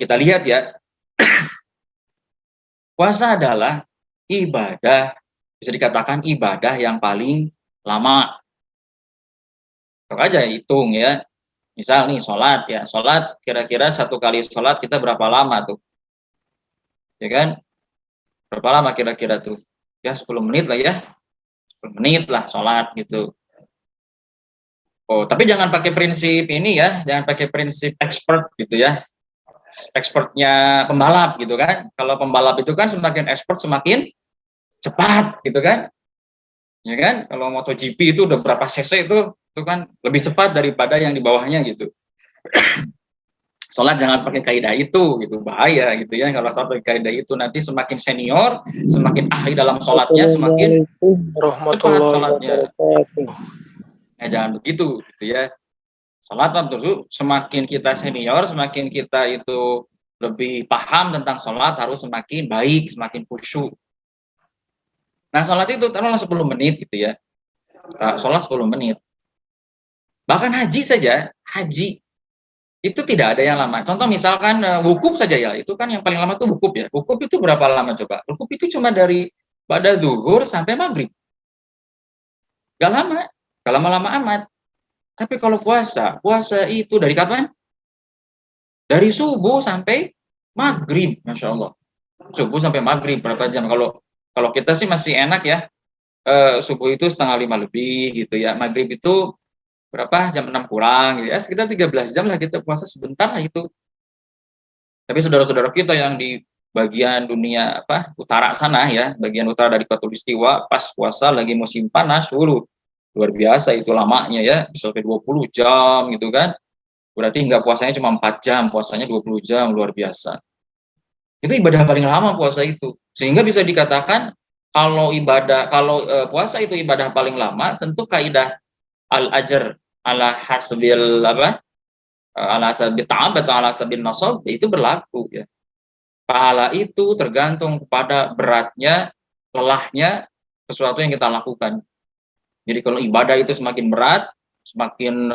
kita lihat ya, puasa adalah ibadah, bisa dikatakan ibadah yang paling lama. Coba aja hitung ya. Misal nih sholat ya, sholat kira-kira 1 kali sholat kita berapa lama tuh? Ya kan? Berapa lama kira-kira tuh? Ya 10 menit lah ya. 10 menit lah sholat gitu. Oh, tapi jangan pakai prinsip ini ya, jangan pakai prinsip expert gitu ya. Expertnya pembalap gitu kan. Kalau pembalap itu kan semakin expert semakin cepat gitu kan. Ya kan? Kalau MotoGP itu udah berapa cc itu kan lebih cepat daripada yang di bawahnya gitu. Sholat jangan pakai kaidah itu gitu, bahaya gitu ya. Kalau sholat pakai kaidah itu nanti semakin senior, semakin ahli dalam sholatnya, semakin cepat sholatnya. Nah, jangan begitu gitu ya. Sholat betul, semakin kita senior, semakin kita itu lebih paham tentang sholat, harus semakin baik, semakin khusyuk. Nah, sholat itu taruhlah 10 menit gitu ya. Sholat 10 menit. Bahkan haji saja, haji itu tidak ada yang lama. Contoh misalkan wukuf saja ya, itu kan yang paling lama tuh wukuf ya. Wukuf itu berapa lama coba? Wukuf itu cuma dari pada zuhur sampai maghrib. Gak lama, gak lama-lama amat. Tapi kalau puasa itu dari kapan? Dari subuh sampai maghrib, masya Allah. Subuh sampai maghrib berapa jam? Kalau kita sih masih enak ya. Subuh itu 4:30 lebih gitu ya. Maghrib itu berapa? Jam 6 kurang gitu ya. Sekitar 13 jam lah kita puasa sebentar lah itu. Tapi saudara-saudara kita yang di bagian dunia utara sana ya, bagian utara dari Khatulistiwa, pas puasa lagi musim panas, luar biasa itu lamanya ya, bisa sampai 20 jam gitu kan. Berarti nggak puasanya cuma 4 jam, puasanya 20 jam, luar biasa. Itu ibadah paling lama puasa itu. Sehingga bisa dikatakan kalau puasa itu ibadah paling lama, tentu kaidah al-ajr ala hasbil ala sabil ta'ab atau ala sabil nasab itu berlaku ya. Pahala itu tergantung kepada beratnya, lelahnya sesuatu yang kita lakukan. Jadi kalau ibadah itu semakin berat, semakin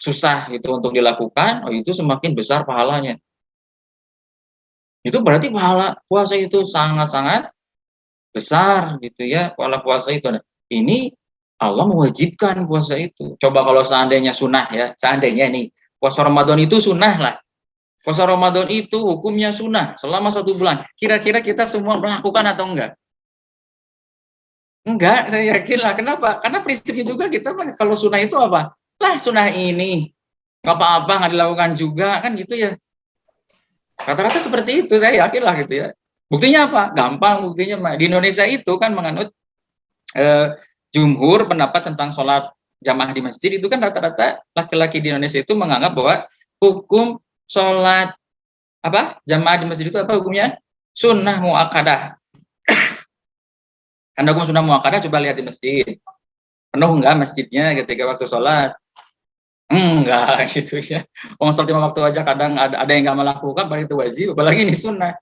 susah itu untuk dilakukan, itu semakin besar pahalanya. Itu berarti pahala puasa itu sangat-sangat besar gitu ya. Pahala puasa itu ini Allah mewajibkan puasa itu. Coba kalau seandainya sunnah ya, seandainya nih puasa Ramadan itu sunnah lah. Puasa Ramadan itu hukumnya sunnah selama 1 bulan. Kira-kira kita semua melakukan atau enggak? Enggak, saya yakin lah. Kenapa? Karena prinsipnya juga kita kalau sunnah itu apa? Lah sunnah ini nggak apa-apa, nggak dilakukan juga kan gitu ya. Rata-rata seperti itu, saya yakin lah gitu ya. Buktinya apa? Gampang buktinya. Di Indonesia itu kan menganut jumhur pendapat tentang sholat jamaah di masjid itu kan rata-rata laki-laki di Indonesia itu menganggap bahwa hukum sholat jamaah di masjid itu apa hukumnya? Sunnah muakkadah. Karena hukum sunnah muakkadah coba lihat di masjid. Penuh enggak masjidnya ketika waktu sholat? Enggak gitu ya. Sholat 5 waktu aja kadang ada yang enggak melakukan, padahal itu wajib, apalagi ini sunnah.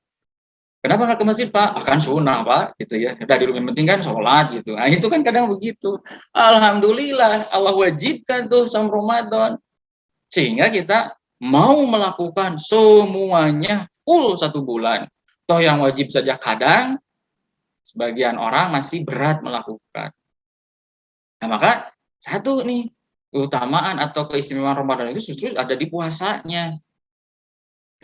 Kenapa nggak ke masjid, Pak? Akan sunnah, Pak, gitu ya. Udah di rumah, yang penting kan sholat gitu. Nah, itu kan kadang begitu. Alhamdulillah Allah wajibkan tuh sama Ramadan. Sehingga kita mau melakukan semuanya full 1 bulan. Toh yang wajib saja kadang sebagian orang masih berat melakukan. Nah, maka satu nih keutamaan atau keistimewaan Ramadan itu justru ada di puasanya.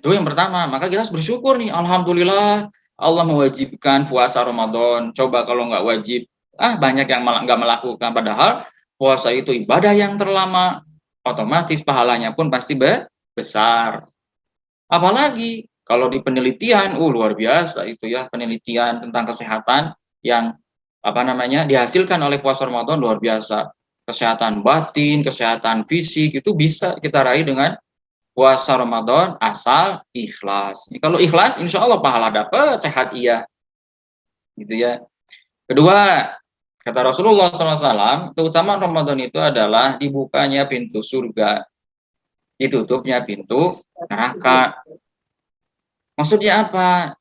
Itu yang pertama. Maka kita harus bersyukur nih, alhamdulillah Allah mewajibkan puasa Ramadan. Coba kalau nggak wajib, banyak yang nggak melakukan. Padahal puasa itu ibadah yang terlama, otomatis pahalanya pun pasti besar. Apalagi kalau di penelitian, luar biasa itu ya, penelitian tentang kesehatan yang dihasilkan oleh puasa Ramadan luar biasa. Kesehatan batin, kesehatan fisik itu bisa kita raih dengan puasa Ramadan asal ikhlas. Kalau ikhlas, insya Allah pahala dapat, sehat iya, gitu ya. Kedua, kata Rasulullah SAW, keutamaan Ramadan itu adalah dibukanya pintu surga, ditutupnya pintu neraka. Maksudnya apa?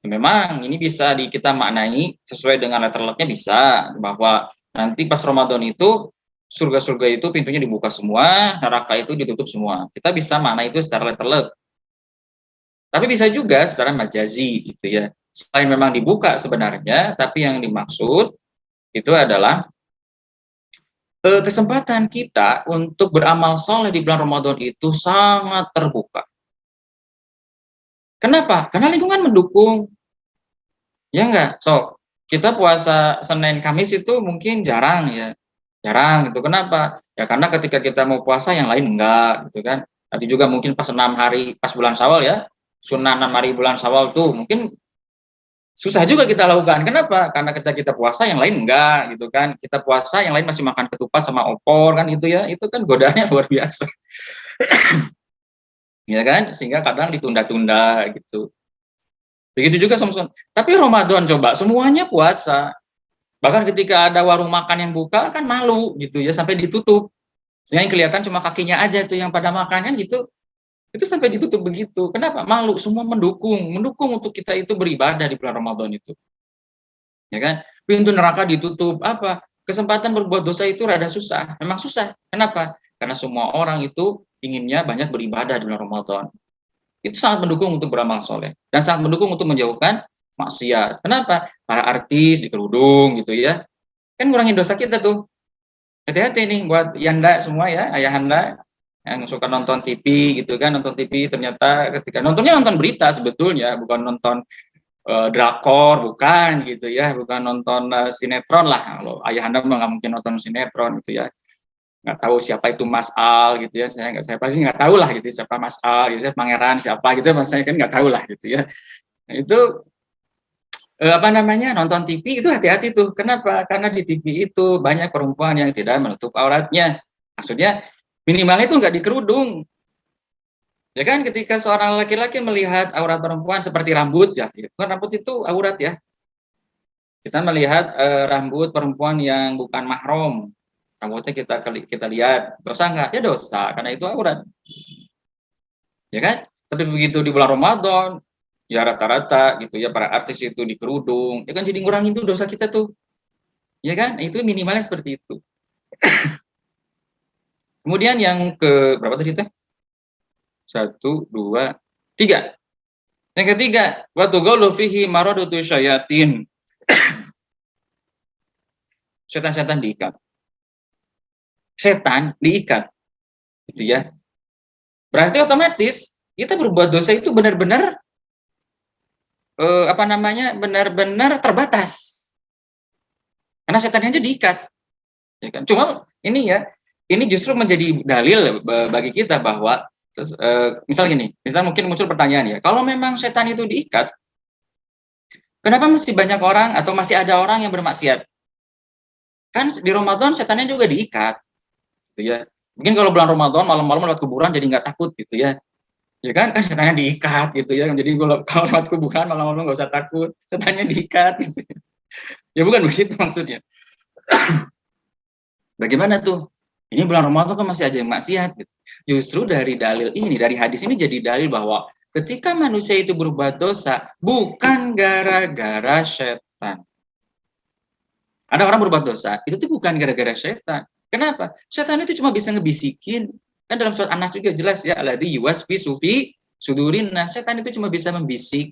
Memang ini bisa kita maknai sesuai dengan letter-letternya bisa, bahwa nanti pas Ramadan itu surga-surga itu pintunya dibuka semua, neraka itu ditutup semua. Kita bisa maknai itu secara letter-let. Tapi bisa juga secara majazi gitu ya. Selain memang dibuka sebenarnya, tapi yang dimaksud itu adalah kesempatan kita untuk beramal soleh di bulan Ramadan itu sangat terbuka. Kenapa? Karena lingkungan mendukung. Ya enggak? So, kita puasa Senin Kamis itu mungkin jarang ya. Jarang gitu. Kenapa? Ya karena ketika kita mau puasa yang lain enggak gitu kan. Nanti juga mungkin pas 6 hari pas bulan Syawal ya. Sunnah 6 hari bulan Syawal tuh mungkin susah juga kita lakukan. Kenapa? Karena kita puasa yang lain enggak gitu kan. Kita puasa yang lain masih makan ketupat sama opor kan gitu ya. Itu kan godaannya luar biasa. Ya kan? Sehingga kadang ditunda-tunda gitu. Begitu juga sama. Tapi Ramadan coba semuanya puasa. Bahkan ketika ada warung makan yang buka kan malu gitu ya, sampai ditutup. Sehingga yang kelihatan cuma kakinya aja tuh yang pada makan kan gitu. Itu sampai ditutup begitu. Kenapa? Malu, semua mendukung untuk kita itu beribadah di bulan Ramadan itu. Ya kan? Pintu neraka ditutup. Apa? Kesempatan berbuat dosa itu rada susah. Memang susah. Kenapa? Karena semua orang itu inginnya banyak beribadah di bulan Ramadan. Itu sangat mendukung untuk beramal soleh dan sangat mendukung untuk menjauhkan maksiat. Kenapa? Para artis di kerudung gitu ya, kan ngurangin dosa kita tuh. Hati-hati nih buat Yanda semua ya, ayahanda yang suka nonton TV gitu kan, nonton TV ternyata ketika nontonnya nonton berita sebetulnya, bukan nonton drakor, bukan gitu ya, bukan nonton sinetron lah. Kalau ayahanda mah nggak mungkin nonton sinetron gitu ya. Nggak tahu siapa itu Mas Al gitu ya, saya pasti nggak tahu lah gitu siapa Mas Al gitu ya, pangeran siapa gitu, saya kan nggak tahu lah gitu ya. Nah, itu nonton TV itu hati-hati tuh. Kenapa? Karena di TV itu banyak perempuan yang tidak menutup auratnya. Maksudnya minimal itu nggak dikerudung. Ya kan, ketika seorang laki-laki melihat aurat perempuan seperti rambut ya, kan rambut itu aurat ya. Kita melihat rambut perempuan yang bukan mahram, rambutnya kita lihat, dosa nggak? Ya dosa, karena itu aurat. Ya kan? Tapi begitu di bulan Ramadan, ya rata-rata gitu ya, para artis itu dikerudung, ya kan jadi ngurangin tuh dosa kita tuh. Ya kan? Itu minimalnya seperti itu. Kemudian yang ke berapa tadi teh? 1, 2, 3. Yang ketiga, wa tughallu fihi maradatu syayatin. Setan-setan diikat. Setan diikat, gitu ya. Berarti otomatis kita berbuat dosa itu benar-benar benar-benar terbatas. Karena setannya aja diikat. Ya kan? Cuma ini justru menjadi dalil bagi kita bahwa misal gini, misal mungkin muncul pertanyaan ya, kalau memang setan itu diikat, kenapa masih banyak orang atau masih ada orang yang bermaksiat? Kan di Ramadan setannya juga diikat. Gitu ya. Mungkin kalau bulan Ramadan malam-malam lewat kuburan jadi nggak takut gitu ya. Ya kan setannya diikat gitu ya. Jadi kalau lewat kuburan malam-malam nggak usah takut, setannya diikat gitu. Ya bukan begitu maksudnya. Bagaimana tuh? Ini bulan Ramadan kan masih aja yang maksiat gitu. Justru dari dalil ini, dari hadis ini jadi dalil bahwa ketika manusia itu berbuat dosa, bukan gara-gara setan. Ada orang berbuat dosa, itu tuh bukan gara-gara setan. Kenapa? Setan itu cuma bisa ngebisikin. Kan dalam surat An-Nas juga jelas ya, alladzi yuwaswisu fi sudurin. Nah, setan itu cuma bisa membisik.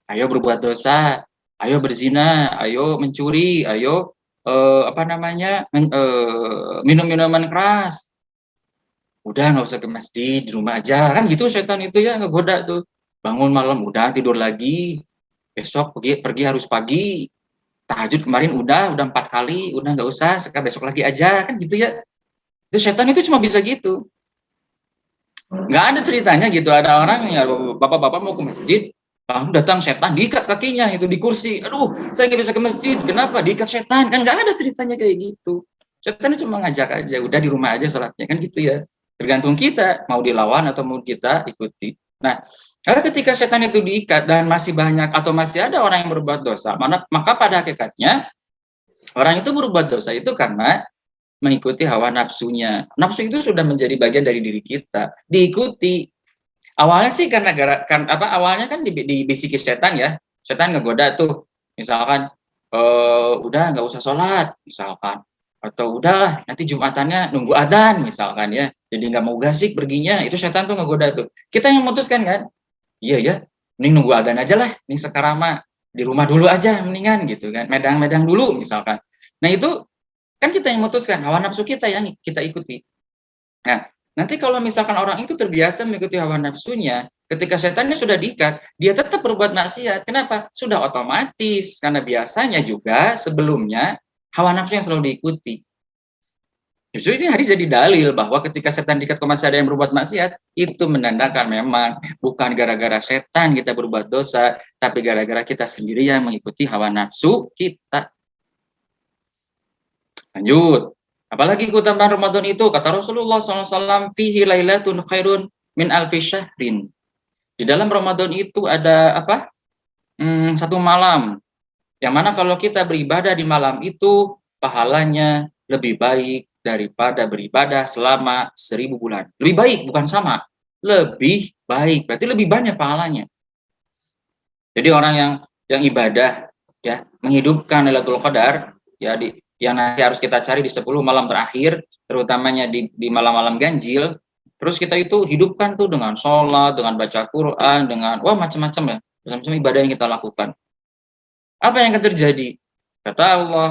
Ayo berbuat dosa, ayo berzina, ayo mencuri, ayo minum minuman keras. Udah nggak usah ke masjid, di rumah aja. Kan gitu setan itu ya, ngegoda tuh. Bangun malam, udah tidur lagi. Besok pergi harus pagi. Tahajud kemarin udah 4 kali, udah nggak usah, sekarang besok lagi aja, kan gitu ya. Itu setan itu cuma bisa gitu. Nggak ada ceritanya gitu, ada orang ya, bapak-bapak mau ke masjid, lalu datang setan, diikat kakinya itu di kursi. Aduh, saya nggak bisa ke masjid, kenapa? Diikat setan. Kan nggak ada ceritanya kayak gitu. Setan itu cuma ngajak aja, udah di rumah aja sholatnya, kan gitu ya. Tergantung kita, mau dilawan atau mau kita ikuti. Nah, karena ketika setan itu diikat dan masih banyak atau masih ada orang yang berbuat dosa, maka pada hakikatnya orang itu berbuat dosa itu karena mengikuti hawa nafsunya. Nafsu itu sudah menjadi bagian dari diri kita, diikuti. Awalnya sih karena awalnya kan dibisiki setan ya. Setan ngegoda tuh. Misalkan udah nggak usah sholat misalkan, atau udahlah nanti Jumatannya nunggu adzan misalkan ya, jadi nggak mau gasik perginya. Itu setan tuh ngegoda tuh. Kita yang memutuskan kan, iya ya, mending nunggu adzan aja lah, nih sekarang mah di rumah dulu aja mendingan gitu kan, medang-medang dulu misalkan. Nah itu kan kita yang memutuskan, hawa nafsu kita yang kita ikuti. Nah, nanti kalau misalkan orang itu terbiasa mengikuti hawa nafsunya, ketika setannya sudah diikat, dia tetap berbuat maksiat. Kenapa? Sudah otomatis, karena biasanya juga sebelumnya hawa nafsu yang selalu diikuti. Justru ini hadis jadi dalil bahwa ketika setan diikat kok masih ada yang berbuat maksiat, itu menandakan memang bukan gara-gara setan kita berbuat dosa, tapi gara-gara kita sendiri yang mengikuti hawa nafsu kita. Lanjut. Apalagi keutamaan Ramadan itu, kata Rasulullah SAW, fihi lailatun khairun min alfi syahrin. Di dalam Ramadan itu ada apa? Satu malam. Yang mana kalau kita beribadah di malam itu, pahalanya lebih baik daripada beribadah selama 1000 bulan. Lebih baik, bukan sama. Lebih baik, berarti lebih banyak pahalanya. Jadi orang yang ibadah, ya, menghidupkan Lailatul Qadar, ya, yang nanti harus kita cari di 10 malam terakhir, terutamanya di malam-malam ganjil, terus kita itu hidupkan tuh dengan sholat, dengan baca Quran, dengan macam-macam ya, macam-macam ibadah yang kita lakukan. Apa yang akan terjadi? Kata Allah,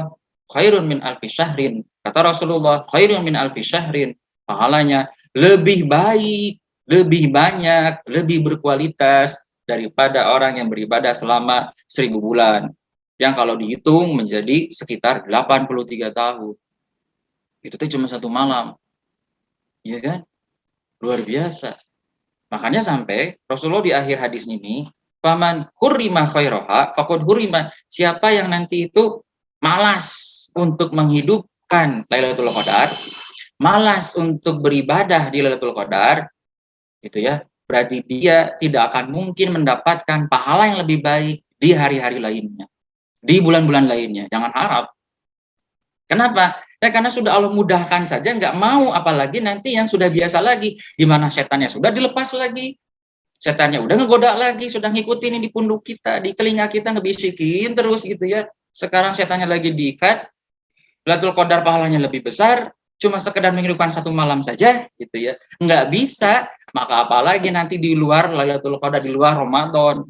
khairun min alfi syahrin. Kata Rasulullah, khairun min alfi syahrin. Pahalanya lebih baik, lebih banyak, lebih berkualitas daripada orang yang beribadah selama 1000 bulan. Yang kalau dihitung menjadi sekitar 83 tahun. Itu tuh cuma satu malam. Iya kan? Luar biasa. Makanya sampai Rasulullah di akhir hadis ini, faman hurrima khairaha faqad hurrima. Siapa yang nanti itu malas untuk menghidupkan Lailatul Qadar, malas untuk beribadah di Lailatul Qadar, gitu ya. Berarti dia tidak akan mungkin mendapatkan pahala yang lebih baik di hari-hari lainnya, di bulan-bulan lainnya. Jangan harap. Kenapa? Ya karena sudah Allah mudahkan saja, nggak mau, apalagi nanti yang sudah biasa lagi, di mana setannya sudah dilepas lagi, setannya udah ngegoda lagi, sudah ngikutin di punduk kita, di telinga kita ngebisikin terus gitu ya. Sekarang setannya lagi diikat, Lailatul Qadar pahalanya lebih besar, cuma sekedar menghidupkan satu malam saja gitu ya, nggak bisa. Maka apalagi nanti di luar Lailatul Qadar, di luar Ramadan,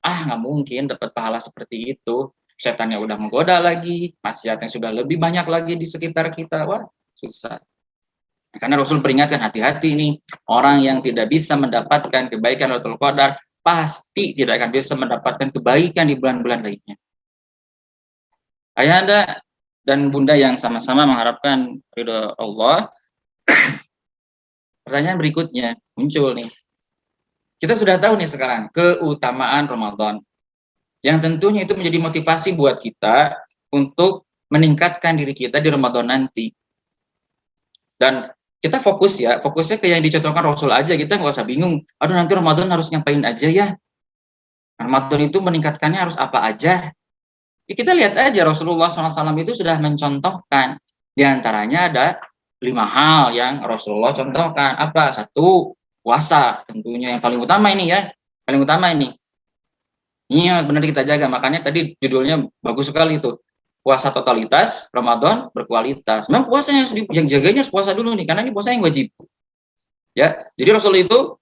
nggak mungkin dapat pahala seperti itu. Setannya udah menggoda lagi, maksiatnya sudah lebih banyak lagi di sekitar kita. Wah, susah. Karena Rasul peringatkan, hati-hati nih, orang yang tidak bisa mendapatkan kebaikan Lailatul Qadar pasti tidak akan bisa mendapatkan kebaikan di bulan-bulan lainnya. Ayahanda dan bunda yang sama-sama mengharapkan ridha Allah. Pertanyaan berikutnya muncul nih. Kita sudah tahu nih sekarang keutamaan Ramadan, yang tentunya itu menjadi motivasi buat kita untuk meningkatkan diri kita di Ramadan nanti. Dan kita fokusnya ke yang dicontohkan Rasul aja, kita nggak usah bingung, aduh nanti Ramadan harus ngapain aja ya, Ramadan itu meningkatkannya harus apa aja. Ya, kita lihat aja Rasulullah SAW itu sudah mencontohkan, diantaranya ada 5 hal yang Rasulullah contohkan. Apa? 1, puasa tentunya yang paling utama ini ya, paling utama ini. Iya benar kita jaga, makanya tadi judulnya bagus sekali itu. Puasa totalitas, Ramadan berkualitas. Memang puasa yang jaganya harus puasa dulu nih, karena ini puasa yang wajib. Ya, jadi Rasul itu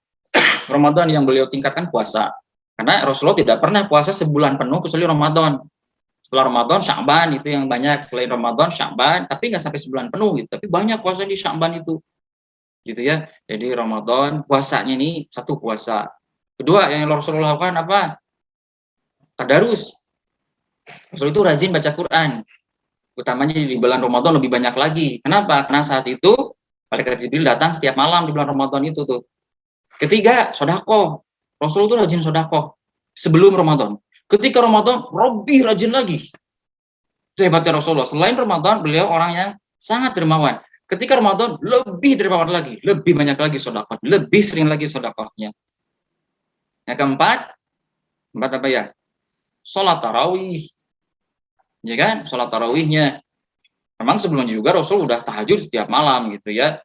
Ramadan yang beliau tingkatkan puasa. Karena Rasulullah tidak pernah puasa sebulan penuh kecuali Ramadan. Setelah Ramadan, Sya'ban itu yang banyak. Selain Ramadan, Sya'ban, tapi nggak sampai sebulan penuh gitu. Tapi banyak puasa di Sya'ban itu. Gitu ya. Jadi Ramadan, puasanya ini satu puasa. Kedua, yang Rasulullah lakukan apa? Tadarus. Rasul itu rajin baca Quran. Utamanya di bulan Ramadan lebih banyak lagi. Kenapa? Karena saat itu malaikat Jibril datang setiap malam di bulan Ramadan itu tuh. Ketiga, sodakoh. Rasul itu rajin sodakoh sebelum Ramadan. Ketika Ramadan, lebih rajin lagi. Itu hebatnya Rasulullah. Selain Ramadan, beliau orang yang sangat dermawan. Ketika Ramadan, lebih dermawan lagi. Lebih banyak lagi sodakoh. Lebih sering lagi sodakohnya. Yang keempat apa ya? Sholat tarawih. Ya kan? Sholat tarawihnya. Memang sebelumnya juga Rasul udah tahajud setiap malam gitu ya.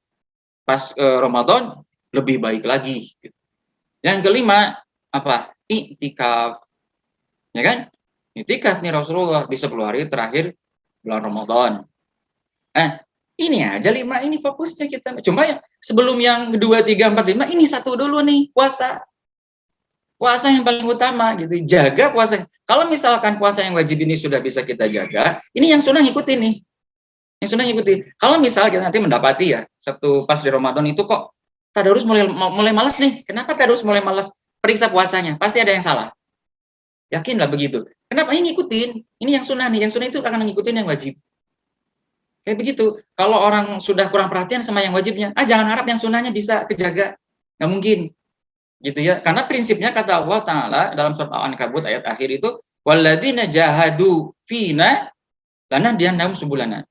Pas Ramadan, lebih baik lagi. Yang kelima, apa? Iktikaf. Ya kan? Iktikaf nih Rasulullah di 10 hari terakhir bulan Ramadan. Ini aja 5 ini fokusnya kita. Cuma ya, sebelum yang 2, 3, 4, 5, ini satu dulu nih, puasa. Puasa yang paling utama gitu. Jaga puasa. Kalau misalkan puasa yang wajib ini sudah bisa kita jaga, ini yang sunnah ngikutin nih. Yang sunnah ngikutin. Kalau misalnya kita nanti mendapati ya, satu pas di Ramadan itu kok tadarus mulai malas nih. Kenapa tadarus mulai malas? Periksa puasanya. Pasti ada yang salah. Yakinlah begitu. Kenapa? Ini ngikutin. Ini yang sunnah nih. Yang sunnah itu akan ngikutin yang wajib. Kayak begitu. Kalau orang sudah kurang perhatian sama yang wajibnya, jangan harap yang sunnahnya bisa kejaga. Nggak mungkin. Gitu ya. Karena prinsipnya kata Allah Ta'ala dalam surat Al-Ankabut ayat akhir itu, walladzina jahadu fina lanahdiyannahum subulana.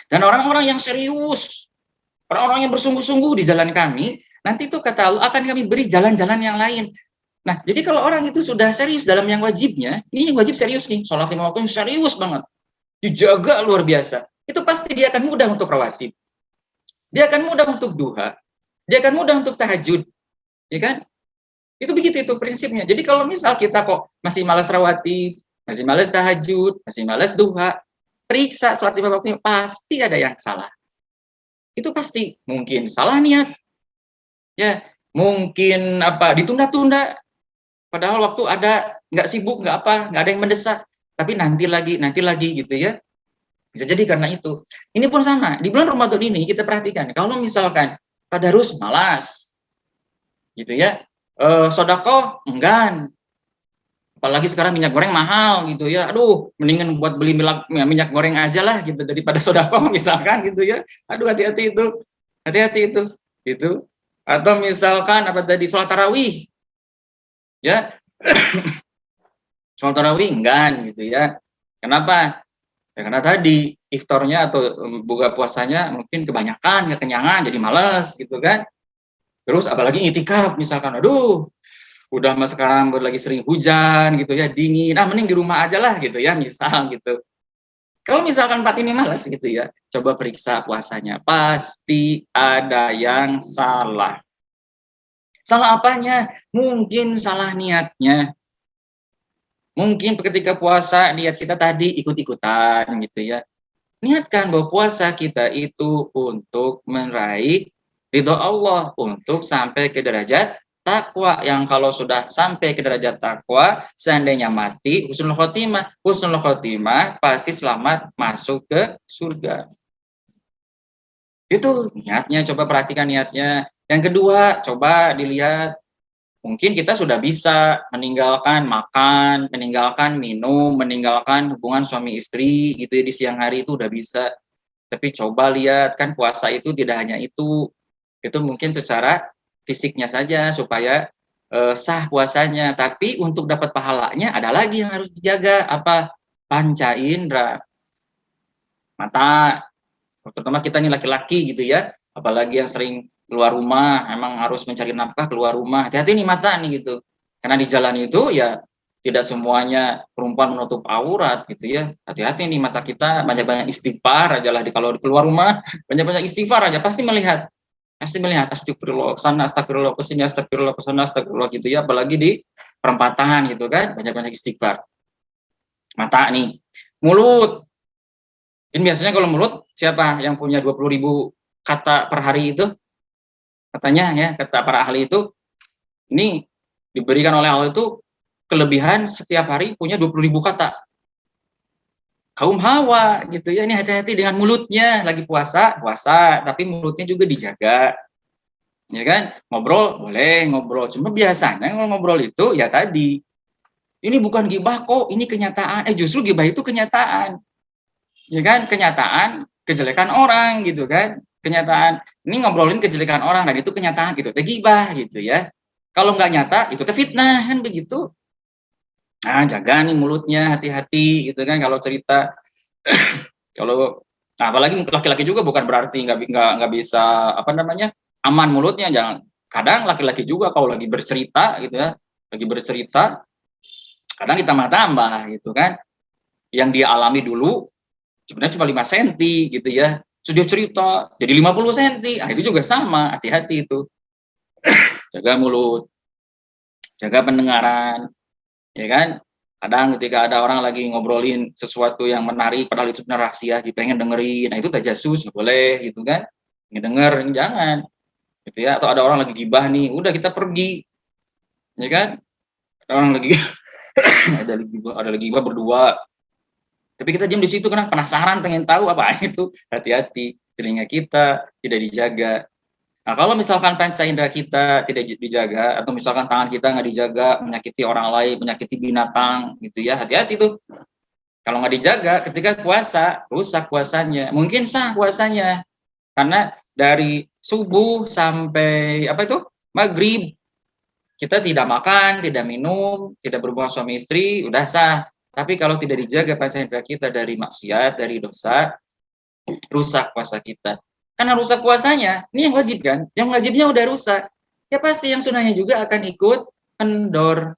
Dan orang-orang yang serius, orang-orang yang bersungguh-sungguh di jalan kami, nanti itu kata Allah akan kami beri jalan-jalan yang lain. Nah, jadi kalau orang itu sudah serius dalam yang wajibnya, ini yang wajib serius nih, sholat 5 waktu yang serius banget, dijaga luar biasa, itu pasti dia akan mudah untuk rawatib, dia akan mudah untuk duha, dia akan mudah untuk tahajud, ya kan? Itu begitu itu prinsipnya. Jadi kalau misal kita kok masih malas rawatib, masih malas tahajud, masih malas duha, periksa sholat 5 waktunya, pasti ada yang salah. Itu pasti mungkin salah niat, ya mungkin apa ditunda-tunda, padahal waktu ada, nggak sibuk, nggak ada yang mendesak, tapi nanti lagi gitu ya. Bisa jadi karena itu. Ini pun sama di bulan Ramadan ini kita perhatikan, kalau misalkan tadarus malas, gitu ya, sedekah enggan, apalagi sekarang minyak goreng mahal gitu ya, aduh mendingan buat beli minyak goreng aja lah gitu daripada sedekah misalkan gitu ya, aduh hati-hati itu gitu. Atau misalkan apa tadi sholat tarawih ya, sholat tarawih enggan gitu ya, kenapa ya? Karena tadi iftarnya atau buka puasanya mungkin kebanyakan, kekenyangan, jadi malas gitu kan. Terus apalagi itikaf misalkan, aduh udah mas sekarang lagi sering hujan gitu ya, dingin, mending di rumah aja lah gitu ya, misal gitu. Kalau misalkan Pak ini malas gitu ya, coba periksa puasanya, pasti ada yang salah. Salah apanya? Mungkin salah niatnya. Mungkin ketika puasa niat kita tadi ikut-ikutan gitu ya. Niatkan bahwa puasa kita itu untuk meraih ridho Allah, untuk sampai ke derajat takwa, yang kalau sudah sampai ke derajat takwa, seandainya mati husnul khotimah pasti selamat masuk ke surga. Itu niatnya, coba perhatikan niatnya. Yang kedua, coba dilihat, mungkin kita sudah bisa meninggalkan makan, meninggalkan minum, meninggalkan hubungan suami istri gitu ya, di siang hari itu udah bisa. Tapi coba lihat, kan puasa itu tidak hanya itu mungkin secara fisiknya saja supaya sah puasanya, tapi untuk dapat pahalanya ada lagi yang harus dijaga, apa? Panca indera. Mata, terutama kita ini laki-laki gitu ya, apalagi yang sering keluar rumah, emang harus mencari nafkah keluar rumah, hati-hati nih mata nih gitu, karena di jalan itu ya tidak semuanya perempuan menutup aurat gitu ya, hati-hati nih mata kita, banyak-banyak istighfar aja lah, kalau keluar rumah banyak-banyak istighfar aja pasti melihat pasti melihat astagfirullah sana, astagfirullah kesini, astagfirullah kesana, astagfirullah gitu ya, apalagi di perempatan gitu kan, banyak-banyak istighfar. Mata nih, mulut. Ini biasanya kalau mulut siapa yang punya 20.000 kata per hari itu? Katanya ya, kata para ahli itu, ini diberikan oleh Allah itu kelebihan setiap hari punya 20.000 kata. Kaum Hawa gitu ya, ini hati-hati dengan mulutnya, lagi puasa, tapi mulutnya juga dijaga. Ya kan? Ngobrol boleh ngobrol, cuma biasanya kalau ngobrol itu ya tadi, ini bukan gibah kok, ini kenyataan. Justru gibah itu kenyataan. Ya kan? Kenyataan kejelekan orang gitu kan. Kenyataan ini ngobrolin kejelekan orang dan itu kenyataan gitu. Teh gibah gitu ya. Kalau nggak nyata itu teh fitnah kan begitu. Nah, jaga nih mulutnya, hati-hati gitu kan kalau cerita. Kalau nah, apalagi laki-laki juga bukan berarti nggak bisa apa namanya aman mulutnya, jangan. Kadang laki-laki juga kalau lagi bercerita gitu ya, lagi bercerita, kadang ditambah-tambah gitu kan. Yang dia alami dulu sebenarnya cuma 5 cm gitu ya. Sudah cerita jadi 50 cm. Nah, itu juga sama, hati-hati itu. Jaga mulut, jaga pendengaran, ya kan? Kadang ketika ada orang lagi ngobrolin sesuatu yang menarik, padahal itu sebenarnya rahasia, dipengen dengerin, nah itu tajasus, nggak boleh gitu kan? Ngedenger, jangan, gitu ya. Atau ada orang lagi gibah nih, udah kita pergi, ya kan? Ada orang lagi ada lagi gibah berdua, tapi kita diam di situ karena penasaran, pengen tahu apa itu, hati-hati, telinga kita tidak dijaga. Nah, kalau misalkan panca indera kita tidak dijaga, atau misalkan tangan kita nggak dijaga, menyakiti orang lain, menyakiti binatang, gitu ya, hati-hati tuh. Kalau nggak dijaga, ketika puasa, rusak puasanya. Mungkin sah puasanya, karena dari subuh sampai apa itu maghrib, kita tidak makan, tidak minum, tidak berhubungan suami istri, udah sah. Tapi kalau tidak dijaga panca indera kita dari maksiat, dari dosa, rusak puasa kita. Karena rusak puasanya, ini yang wajib kan? Yang wajibnya udah rusak, ya pasti yang sunnahnya juga akan ikut kendor.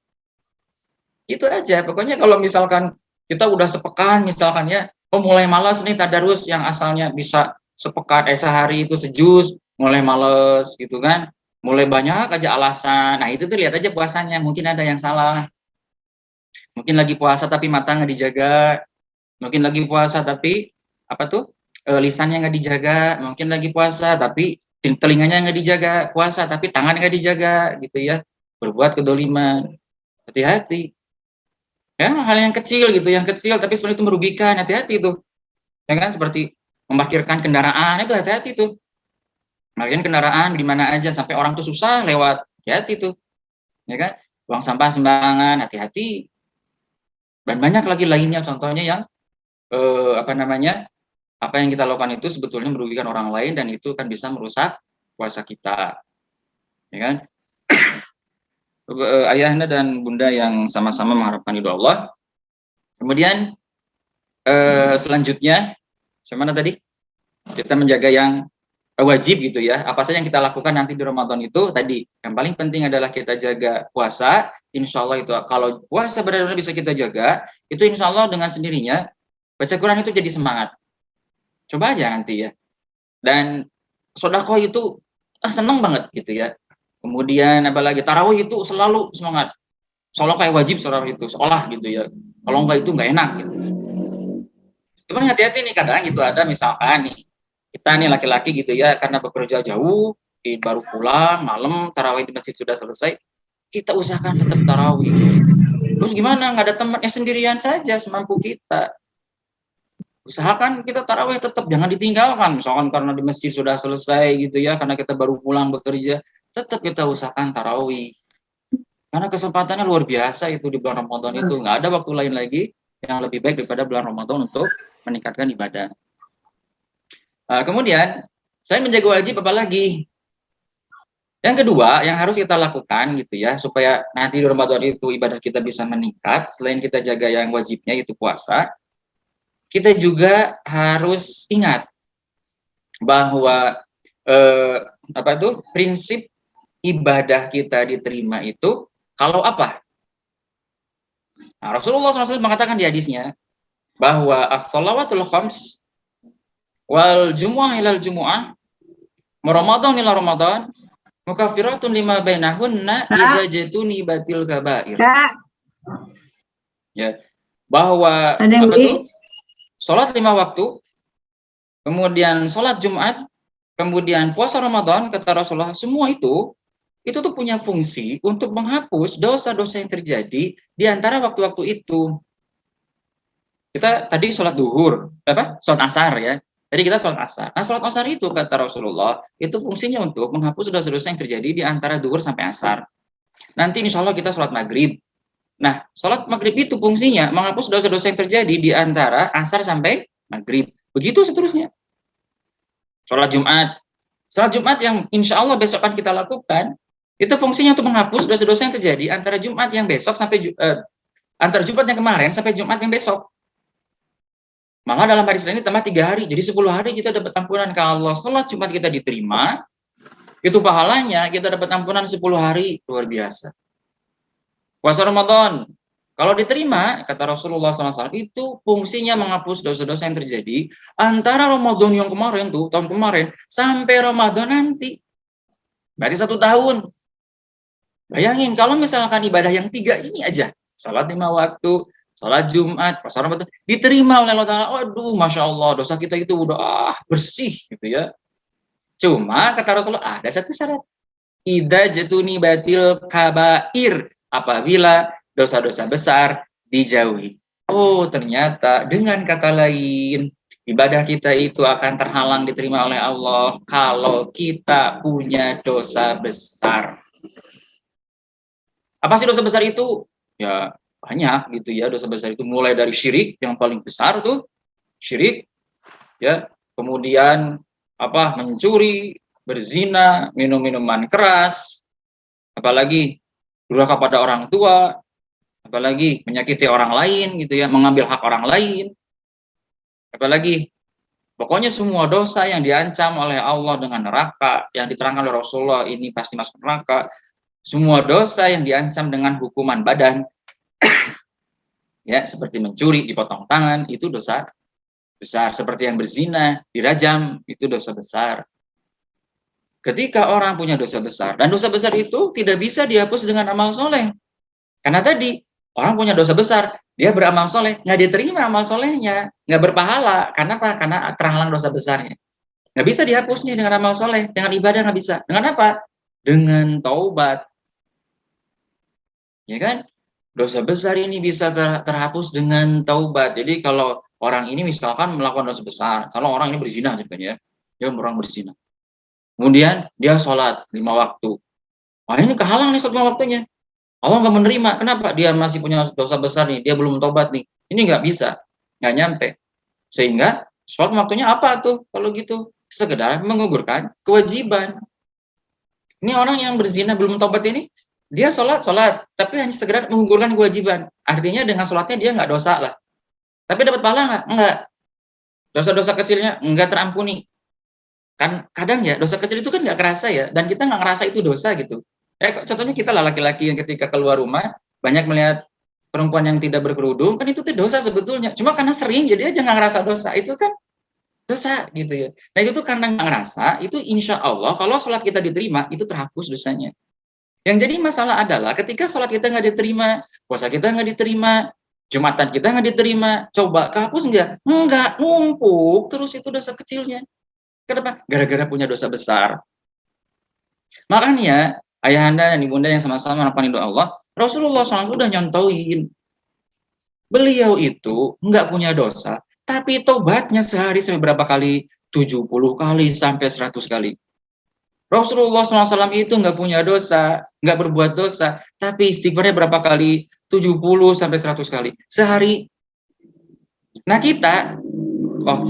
Itu aja. Pokoknya kalau misalkan kita udah sepekan, misalkan ya, mulai malas nih tadarus yang asalnya bisa sepekan, sehari itu sejus, mulai males gitu kan, mulai banyak aja alasan. Nah itu tuh lihat aja puasanya, mungkin ada yang salah. Mungkin lagi puasa tapi mata nggak dijaga, mungkin lagi puasa tapi apa tuh lisannya nggak dijaga, mungkin lagi puasa tapi telinganya nggak dijaga, puasa tapi tangan nggak dijaga gitu ya, berbuat kedoliman. Hati-hati ya, hal yang kecil gitu, yang kecil tapi sebenarnya itu merugikan, hati-hati itu ya kan. Seperti memarkirkan kendaraan, itu hati-hati tuh, parkirkan kendaraan di mana aja sampai orang tuh susah lewat, hati-hati tuh ya kan. Buang sampah sembarangan, hati-hati. Dan banyak lagi lainnya, contohnya yang apa namanya, apa yang kita lakukan itu sebetulnya merugikan orang lain dan itu kan bisa merusak puasa kita, ya kan? Ayahanda dan bunda yang sama-sama mengharapkan ridho Allah. Kemudian selanjutnya, mana tadi? Kita menjaga yang wajib gitu ya. Apa saja yang kita lakukan nanti di Ramadan itu tadi. Yang paling penting adalah kita jaga puasa. Insya Allah itu kalau puasa benar-benar bisa kita jaga, itu insya Allah dengan sendirinya baca Quran itu jadi semangat. Coba aja nanti ya. Dan sodako itu seneng banget gitu ya. Kemudian apalagi tarawih itu selalu semangat. Seolah kayak wajib tarawih itu, seolah gitu ya. Kalau enggak itu enggak enak gitu. Cuma hati-hati nih, kadang itu ada misalkan nih, kita nih laki-laki gitu ya, karena bekerja jauh, baru pulang malam, tarawih di masjid sudah selesai, kita usahakan tetap tarawih. Terus gimana? Nggak ada temannya, sendirian saja semampu kita. Usahakan kita tarawih tetap, jangan ditinggalkan. Misalkan karena di masjid sudah selesai gitu ya, karena kita baru pulang bekerja, tetap kita usahakan tarawih. Karena kesempatannya luar biasa itu di bulan Ramadan itu. Nggak ada waktu lain lagi yang lebih baik daripada bulan Ramadan untuk meningkatkan ibadah. Kemudian, selain menjaga wajib apa lagi? Yang kedua, yang harus kita lakukan gitu ya, supaya nanti di Ramadan itu ibadah kita bisa meningkat, selain kita jaga yang wajibnya itu puasa, kita juga harus ingat bahwa apa itu prinsip ibadah kita diterima itu kalau apa? Nah, Rasulullah SAW mengatakan di hadisnya bahwa as-shalawatul khams wal jumu'ah ilal jumu'ah Ramadan ila Ramadan mukaffiratun lima bainahunna idza jatuni batil kabair. Ya, bahwa Ada yang apa beli? tuh? Salat 5 waktu, kemudian salat Jumat, kemudian puasa Ramadan, kata Rasulullah, semua itu tuh punya fungsi untuk menghapus dosa-dosa yang terjadi di antara waktu-waktu itu. Kita tadi sholat duhur, sholat asar ya. Tadi kita sholat asar. Nah, sholat asar itu kata Rasulullah, itu fungsinya untuk menghapus dosa-dosa yang terjadi di antara duhur sampai asar. Nanti insya Allah kita sholat maghrib. Nah, sholat maghrib itu fungsinya menghapus dosa-dosa yang terjadi di antara asar sampai maghrib. Begitu seterusnya. Sholat Jumat yang insya Allah besok akan kita lakukan, itu fungsinya untuk menghapus dosa-dosa yang terjadi antara Jumat yang besok sampai antara Jumat yang kemarin sampai Jumat yang besok. Malah dalam hadis ini tambah 3 hari, jadi 10 hari kita dapat ampunan. Kalau sholat Jumat kita diterima, itu pahalanya kita dapat ampunan 10 hari, luar biasa. Puasa Ramadan, kalau diterima, kata Rasulullah SAW, itu fungsinya menghapus dosa-dosa yang terjadi antara Ramadan yang kemarin tuh, tahun kemarin, sampai Ramadan nanti. Berarti 1 tahun. Bayangin, kalau misalkan ibadah yang 3 ini aja, salat 5 waktu, salat Jumat, puasa Ramadan, diterima oleh Allah Ta'ala. Waduh, Masya Allah, dosa kita itu udah bersih gitu ya. Cuma, kata Rasulullah, ada satu syarat. Idza jatuni batil kabair, apabila dosa-dosa besar dijauhi. Oh, ternyata dengan kata lain, ibadah kita itu akan terhalang diterima oleh Allah kalau kita punya dosa besar. Apa sih dosa besar itu? Ya, banyak gitu ya. Dosa besar itu mulai dari syirik yang paling besar tuh, syirik ya, kemudian mencuri, berzina, minum minuman keras, apalagi durhaka pada orang tua, apalagi menyakiti orang lain gitu ya, mengambil hak orang lain, apalagi pokoknya semua dosa yang diancam oleh Allah dengan neraka, yang diterangkan oleh Rasulullah ini pasti masuk neraka. Semua dosa yang diancam dengan hukuman badan, ya, seperti mencuri, dipotong tangan, itu dosa besar. Seperti yang berzina, dirajam, itu dosa besar. Ketika orang punya dosa besar, dan dosa besar itu tidak bisa dihapus dengan amal soleh. Karena tadi, orang punya dosa besar, dia beramal soleh, nggak diterima amal solehnya, nggak berpahala. Karena apa? Karena terhalang dosa besarnya. Nggak bisa dihapusnya dengan amal soleh, dengan ibadah nggak bisa. Dengan apa? Dengan taubat. Ya kan? Dosa besar ini bisa terhapus dengan taubat. Jadi kalau orang ini misalkan melakukan dosa besar, kalau orang ini berzina sebenarnya, dia orang berzina. Kemudian dia sholat 5 waktu. Wah, ini kehalang nih 5 waktunya. Allah nggak menerima. Kenapa? Dia masih punya dosa besar nih, dia belum taubat nih. Ini nggak bisa, nggak nyampe. Sehingga sholat waktunya apa tuh? Kalau gitu, sekedar menggugurkan kewajiban. Ini orang yang berzina belum taubat ini, dia sholat, tapi hanya sekedar menggugurkan kewajiban. Artinya dengan sholatnya dia nggak dosa lah. Tapi dapat pahala nggak? Enggak. Dosa-dosa kecilnya nggak terampuni. Kan kadang ya, dosa kecil itu kan nggak kerasa ya, dan kita nggak ngerasa itu dosa gitu. Contohnya kita lah laki-laki yang ketika keluar rumah, banyak melihat perempuan yang tidak berkerudung, kan itu tuh dosa sebetulnya. Cuma karena sering, jadi aja nggak ngerasa dosa. Itu kan dosa gitu ya. Nah itu tuh karena nggak ngerasa, itu insya Allah kalau sholat kita diterima, itu terhapus dosanya. Yang jadi masalah adalah ketika sholat kita nggak diterima, puasa kita nggak diterima, Jumatan kita nggak diterima, coba kehapus nggak? Nggak, numpuk terus itu dosa kecilnya. Kenapa? Gara-gara punya dosa besar. Makanya ayahanda dan ibunda yang sama-sama melakukan doa Allah, Rasulullah SAW udah nyontoin. Beliau itu nggak punya dosa, tapi tobatnya sehari sampai berapa kali? 70 kali sampai 100 kali. Rasulullah SAW itu nggak punya dosa, nggak berbuat dosa, tapi istighfarnya berapa kali? 70 sampai 100 kali sehari. Nah kita,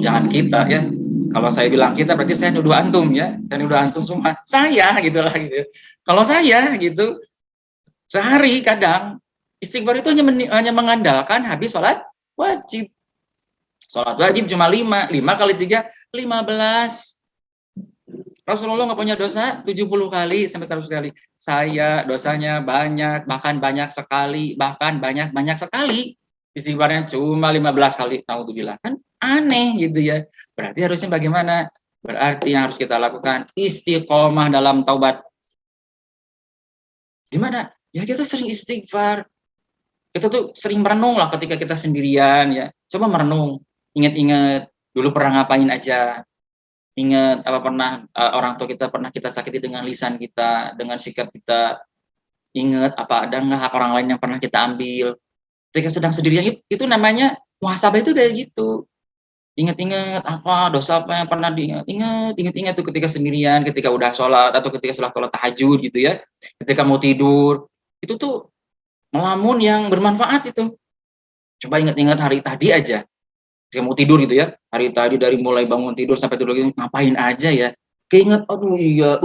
jangan kita ya. Kalau saya bilang kita berarti saya nuduh antum ya. Saya nuduh antum semua. Saya gitulah gitu. Kalau saya gitu, sehari kadang istighfar itu hanya mengandalkan habis sholat wajib. Sholat wajib cuma 5 kali 3, 15. Rasulullah nggak punya dosa 70 kali sampai 100 kali. Saya dosanya banyak, bahkan banyak sekali, bahkan banyak sekali. Istighfarnya cuma 15 kali. Naudzubillah, kan aneh gitu ya. Berarti harusnya bagaimana? Berarti yang harus kita lakukan istiqomah dalam taubat. Gimana? Ya kita sering istighfar. Kita tuh sering merenung lah ketika kita sendirian ya. Coba merenung, ingat-ingat dulu pernah ngapain aja. Ingat apa pernah orang tua kita pernah kita sakiti dengan lisan kita, dengan sikap kita. Ingat apa ada nggak hak orang lain yang pernah kita ambil. Ketika sedang sendirian itu namanya muhasabah itu kayak gitu. Ingat-ingat apa dosa apa yang pernah diingat, ingat tuh ketika sendirian, ketika udah sholat atau ketika setelah sholat tahajud gitu ya, ketika mau tidur itu tuh melamun yang bermanfaat itu. Coba ingat-ingat hari tadi aja, ketika mau tidur gitu ya, hari tadi dari mulai bangun tidur sampai tidur lagi ngapain aja ya, keinget, aduh iya,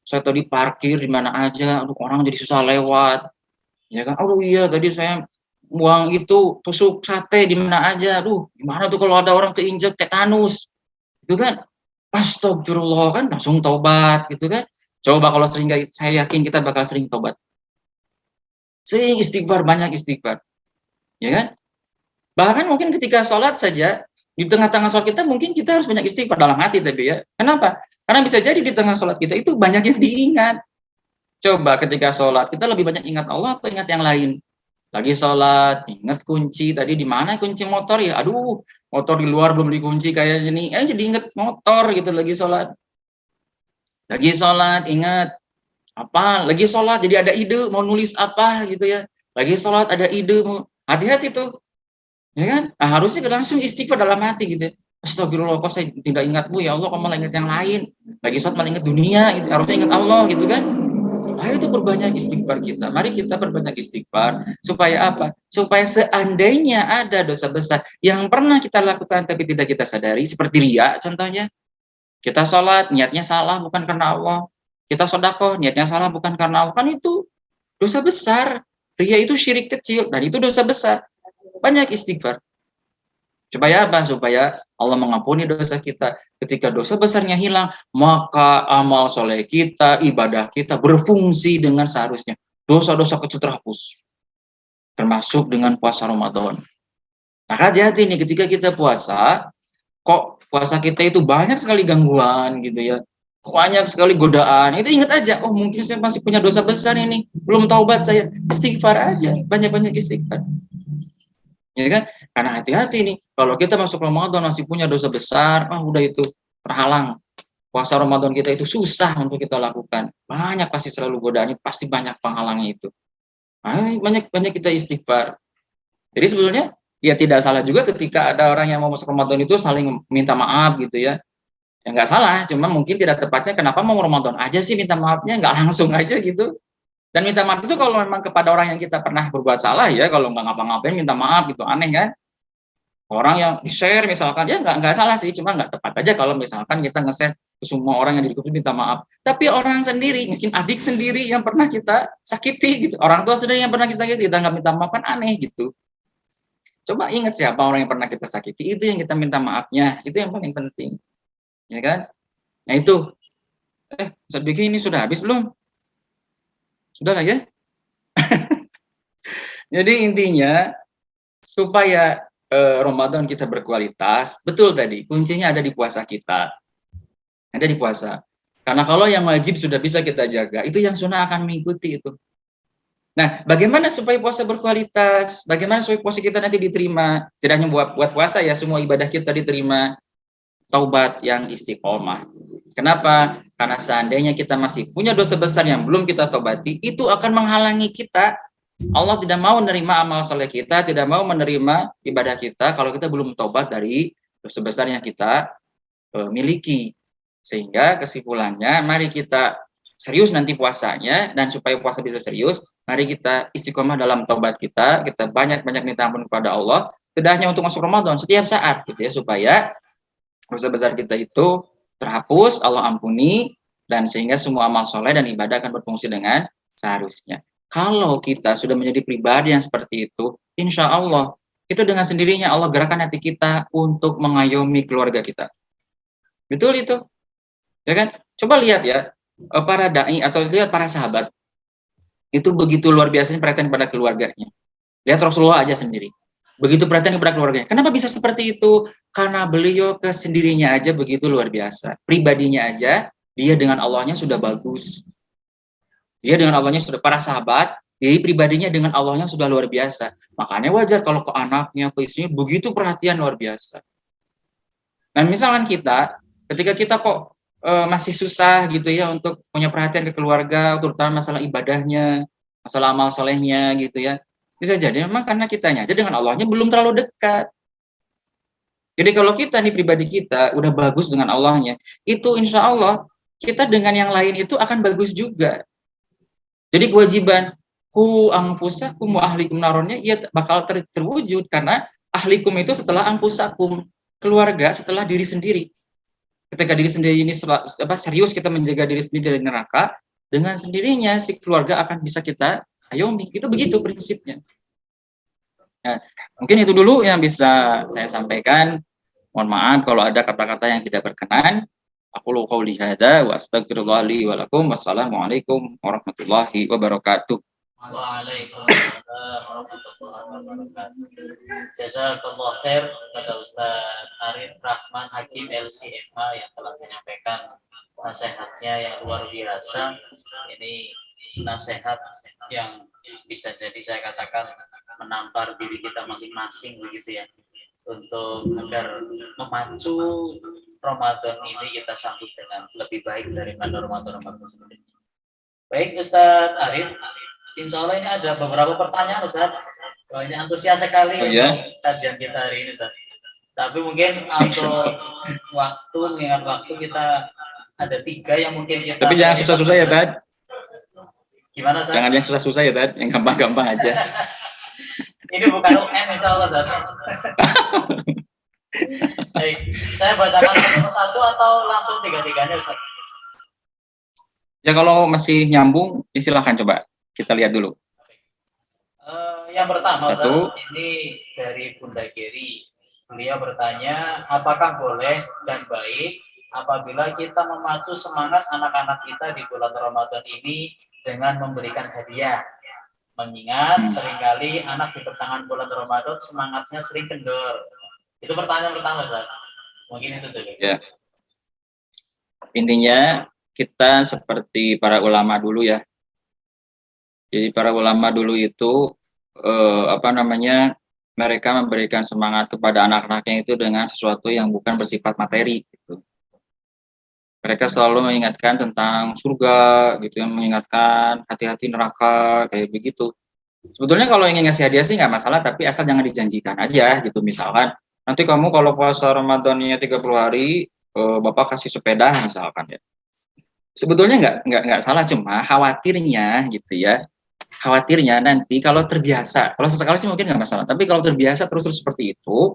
saya tadi parkir di mana aja, aduh orang jadi susah lewat, ya kan, aduh iya tadi saya buang itu tusuk sate di mana aja, aduh gimana tuh kalau ada orang keinjek tetanus, itu kan, astagfirullah kan langsung taubat gitu kan. Coba kalau sering, saya yakin kita bakal sering taubat, sering istighfar, banyak istighfar, ya kan. Bahkan mungkin ketika sholat saja, di tengah-tengah sholat kita mungkin kita harus banyak istighfar dalam hati tapi ya. Kenapa? Karena bisa jadi di tengah sholat kita itu banyak yang diingat. Coba ketika sholat kita lebih banyak ingat Allah atau ingat yang lain? Lagi sholat, ingat kunci tadi di mana kunci motor ya? Aduh, motor di luar belum dikunci kayaknya nih. Jadi ingat motor gitu lagi sholat. Lagi sholat ingat apa? Lagi sholat jadi ada ide mau nulis apa gitu ya. Lagi sholat ada ide mau, hati-hati tuh. Ya kan? Nah, harusnya langsung istighfar dalam hati gitu. Astagfirullah, kok saya tidak ingatmu ya Allah, kok malah ingat yang lain. Lagi sholat malah ingat dunia gitu. Harusnya ingat Allah gitu kan. Ayo itu berbanyak istighfar kita. Mari kita berbanyak istighfar supaya apa? Supaya seandainya ada dosa besar yang pernah kita lakukan tapi tidak kita sadari, seperti riya contohnya. Kita sholat niatnya salah bukan karena Allah. Kita sedekah niatnya salah bukan karena Allah. Kan itu dosa besar. Riya itu syirik kecil dan itu dosa besar. Banyak istighfar. Supaya apa? Supaya Allah mengampuni dosa kita. Ketika dosa besarnya hilang, maka amal soleh kita, ibadah kita berfungsi dengan seharusnya. Dosa-dosa kecil terhapus. Termasuk dengan puasa Ramadan. Maka hati-hati nih ketika kita puasa, kok puasa kita itu banyak sekali gangguan gitu ya. Banyak sekali godaan. Itu ingat aja, oh mungkin saya masih punya dosa besar ini. Belum taubat saya. Istighfar aja. Banyak-banyak istighfar. Ya kan? Karena hati-hati nih, kalau kita masuk Ramadan masih punya dosa besar, udah itu terhalang. Puasa Ramadan kita itu susah untuk kita lakukan. Banyak pasti selalu godaannya, pasti banyak penghalangnya itu. Banyak kita istighfar. Jadi sebetulnya ya tidak salah juga ketika ada orang yang mau masuk Ramadan itu saling minta maaf gitu ya. Ya nggak salah, cuma mungkin tidak tepatnya kenapa mau Ramadan aja sih minta maafnya, nggak langsung aja gitu. Dan minta maaf itu kalau memang kepada orang yang kita pernah berbuat salah ya, kalau nggak ngapa-ngapain minta maaf gitu, aneh kan? Orang yang di-share misalkan, ya nggak salah sih, cuma nggak tepat aja kalau misalkan kita nge-share ke semua orang yang diikuti minta maaf. Tapi orang sendiri, mungkin adik sendiri yang pernah kita sakiti gitu, orang tua sendiri yang pernah kita sakiti, kita nggak minta maaf kan aneh gitu. Coba ingat siapa orang yang pernah kita sakiti, itu yang kita minta maafnya, itu yang paling penting. Ya kan? Nah itu, Ustaz Biki ini sudah habis belum? Sudah lah ya. Jadi intinya supaya Ramadan kita berkualitas, betul tadi kuncinya ada di puasa kita, ada di puasa. Karena kalau yang wajib sudah bisa kita jaga, itu yang sunnah akan mengikuti itu. Nah, bagaimana supaya puasa berkualitas? Bagaimana supaya puasa kita nanti diterima? Tidak hanya buat puasa ya, semua ibadah kita diterima. Taubat yang istiqomah. Kenapa? Karena seandainya kita masih punya dosa besar yang belum kita taubati, itu akan menghalangi kita. Allah tidak mau menerima amal soleh kita, tidak mau menerima ibadah kita kalau kita belum taubat dari dosa besar yang kita miliki. Sehingga kesimpulannya, mari kita serius nanti puasanya, dan supaya puasa bisa serius, mari kita istiqomah dalam taubat kita banyak-banyak minta ampun kepada Allah, tidak hanya untuk masuk Ramadan, setiap saat gitu ya, supaya dosa besar kita itu terhapus, Allah ampuni, dan sehingga semua amal soleh dan ibadah akan berfungsi dengan seharusnya. Kalau kita sudah menjadi pribadi yang seperti itu, insya Allah itu dengan sendirinya Allah gerakan hati kita untuk mengayomi keluarga kita. Betul itu, ya kan? Coba lihat ya, para dai atau lihat para sahabat itu begitu luar biasanya perhatian pada keluarganya. Lihat Rasulullah aja sendiri. begitu perhatian kepada keluarganya. Kenapa bisa seperti itu? Karena beliau kesendirinya aja begitu luar biasa. Pribadinya aja, dia dengan Allahnya sudah bagus. Dia dengan Allahnya sudah, para sahabat, dia pribadinya dengan Allahnya sudah luar biasa. Makanya wajar kalau ke anaknya, ke istrinya, begitu perhatian luar biasa. Dan misalkan kita, ketika kita kok masih susah gitu ya untuk punya perhatian ke keluarga, terutama masalah ibadahnya, masalah amal solehnya gitu ya, bisa jadi memang karena kitanya aja dengan Allahnya belum terlalu dekat. Jadi kalau kita nih pribadi kita udah bagus dengan Allahnya, itu insya Allah kita dengan yang lain itu akan bagus juga. Jadi kewajiban anfusakum wa ahlikum naronnya ia bakal terwujud karena ahlikum itu setelah anfusakum, keluarga setelah diri sendiri. Ketika diri sendiri ini serius kita menjaga diri sendiri dari neraka, dengan sendirinya si keluarga akan bisa kita ayomi. Itu begitu prinsipnya. Nah, mungkin itu dulu yang bisa saya sampaikan. Mohon maaf kalau ada kata-kata yang tidak berkenan. Aku qouli hadza wa astaghfirullah li wa lakum. Wassalamualaikum warahmatullahi wabarakatuh. Waalaikumsalam warahmatullahi wabarakatuh. Jazakallah khair kepada Ustaz Arif Rahman Hakim LCMH yang telah menyampaikan nasihatnya yang luar biasa. Ini nasihat yang bisa jadi saya katakan menampar diri kita masing-masing begitu ya, untuk agar memacu Ramadan ini kita sambut dengan lebih baik daripada Ramadan sebelumnya. Baik Ustaz Arif, insya Allah ini ada beberapa pertanyaan Ustaz. Wah, ini antusias sekali untuk kajian kita hari ini Ustaz. Tapi mungkin untuk mengingat waktu kita ada 3 yang mungkin kita. Tapi jangan susah-susah ya Tad. Gimana Ustaz? Jangan yang susah-susah ya Tad, yang gampang-gampang aja. Ini bukan UN insya Allah Ustaz. Baik, saya bacakan satu atau langsung 3-tiganya Ustaz? Ya kalau masih nyambung, silahkan coba kita lihat dulu. Yang pertama Satu. Ustaz, ini dari Bunda Geri. Beliau bertanya, apakah boleh dan baik apabila kita memacu semangat anak-anak kita di bulan Ramadan ini dengan memberikan hadiah? Mengingat seringkali anak di pertengahan bulan Ramadan semangatnya sering kendor. Itu pertanyaan pertama Ustaz. Mungkin itu dulu. Ya. Intinya kita seperti para ulama dulu ya. Jadi para ulama dulu itu mereka memberikan semangat kepada anak-anaknya itu dengan sesuatu yang bukan bersifat materi gitu. Mereka selalu mengingatkan tentang surga gitu, yang mengingatkan hati-hati neraka kayak begitu. Sebetulnya kalau ingin ngasih hadiah sih nggak masalah, tapi asal jangan dijanjikan aja gitu. Misalkan nanti kamu kalau puasa Ramadannya 30 hari, Bapak kasih sepeda misalkan ya. Sebetulnya nggak salah, cuma khawatirnya gitu ya. Khawatirnya nanti kalau terbiasa, kalau sesekali sih mungkin nggak masalah, tapi kalau terbiasa terus seperti itu,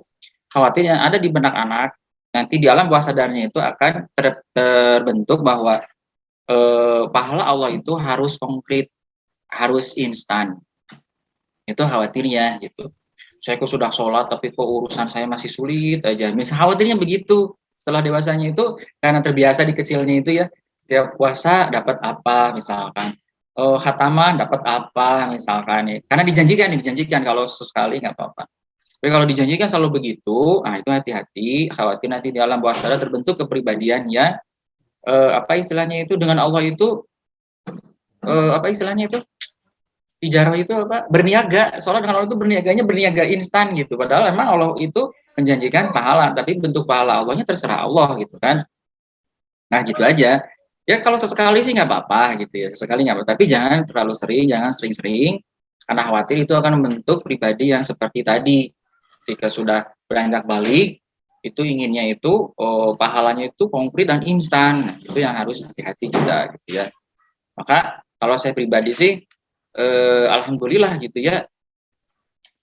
khawatirnya ada di benak anak, nanti di alam bawah sadarnya itu akan terbentuk bahwa pahala Allah itu harus konkret, harus instan. Itu khawatirnya gitu. Saya kok sudah sholat tapi kok urusan saya masih sulit aja. Misal khawatirnya begitu. Setelah dewasanya itu karena terbiasa di kecilnya itu ya, setiap puasa dapat apa misalkan, khataman dapat apa misalkan ya. Karena dijanjikan kalau sesekali nggak apa-apa. Tapi kalau dijanjikan selalu begitu, nah itu hati-hati, khawatir nanti di alam bawah sadar terbentuk kepribadian ya, istilahnya itu dengan Allah itu istilahnya itu tijarah itu berniaga. Soalnya dengan Allah itu berniaga instan gitu. Padahal memang Allah itu menjanjikan pahala, tapi bentuk pahala Allahnya terserah Allah gitu kan. Nah gitu aja. Ya kalau sesekali sih nggak apa-apa gitu ya, sesekali nggak apa-apa. Tapi jangan terlalu sering, jangan sering-sering, karena khawatir itu akan membentuk pribadi yang seperti tadi. Ketika sudah beranjak balik, itu inginnya itu pahalanya itu konkret dan instan. Nah, itu yang harus hati-hati kita gitu ya. Maka kalau saya pribadi sih alhamdulillah gitu ya,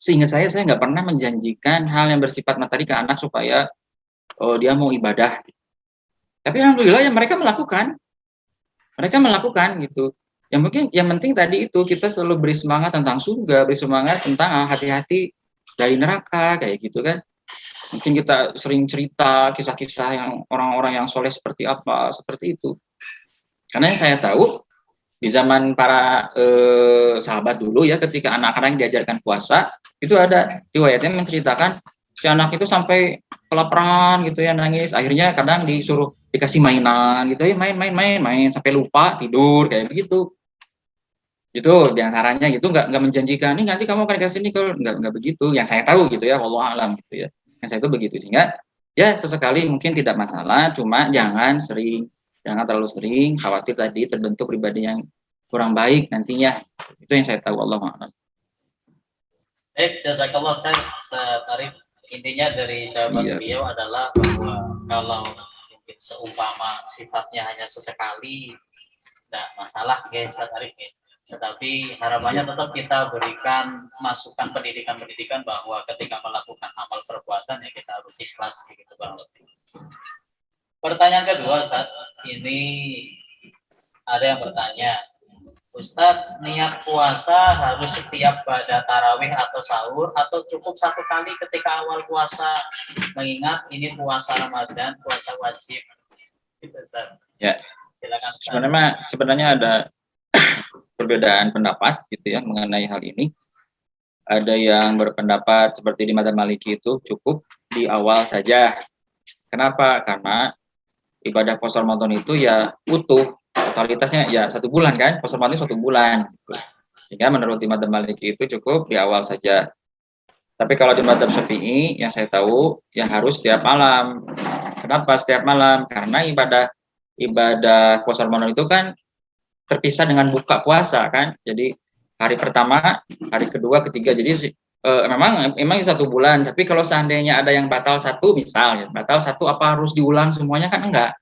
sehingga saya nggak pernah menjanjikan hal yang bersifat materi ke anak supaya dia mau ibadah. Tapi alhamdulillah ya mereka melakukan gitu. Yang penting tadi itu kita selalu beri semangat tentang surga, beri semangat tentang hati-hati dari neraka kayak gitu kan. Mungkin kita sering cerita kisah-kisah yang orang-orang yang soleh seperti apa, seperti itu. Karena yang saya tahu di zaman para sahabat dulu ya, ketika anak-anak diajarkan puasa, itu ada riwayatnya menceritakan si anak itu sampai kelaparan gitu ya, nangis, akhirnya kadang dikasih mainan gitu ya, main sampai lupa tidur kayak begitu. Itu diantaranya gitu, nggak menjanjikan nih nanti kamu akan dikasih ini, kalau nggak begitu yang saya tahu gitu ya, wallahu alam gitu ya, yang saya tahu begitu. Sehingga ya sesekali mungkin tidak masalah, cuma jangan terlalu sering, khawatir tadi terbentuk pribadi yang kurang baik nantinya. Itu yang saya tahu, wallahu alam. Jazakallah khair Ustaz Arif. Intinya dari jawaban beliau adalah bahwa kalau mungkin seumpama sifatnya hanya sesekali, tidak masalah ya Ustaz Arif ya. Tetapi harapannya tetap kita berikan masukan pendidikan bahwa ketika melakukan amal perbuatan ya kita harus ikhlas gitu Bang. Pertanyaan kedua Ustaz, ini ada yang bertanya, Ustaz, niat puasa harus setiap pada tarawih atau sahur atau cukup satu kali ketika awal puasa, mengingat ini puasa Ramadan, puasa wajib gitu Ustaz. Ya, silakan Ustaz. Sebenarnya ada perbedaan pendapat gitu ya mengenai hal ini. Ada yang berpendapat seperti di madzhab Maliki itu cukup di awal saja. Kenapa? Karena ibadah puasa Ramadan itu ya utuh, totalitasnya ya 1 bulan kan, puasa Ramadan 1 bulan gitu. Sehingga menurut di madzhab Maliki itu cukup di awal saja. Tapi kalau di madzhab Syafi'i yang saya tahu yang harus setiap malam. Kenapa setiap malam? Karena ibadah puasa Ramadan itu kan terpisah dengan buka puasa kan. Jadi hari pertama, hari kedua, ketiga. Jadi memang 1 bulan. Tapi kalau seandainya ada yang batal 1 misalnya, batal 1 apa harus diulang semuanya kan enggak.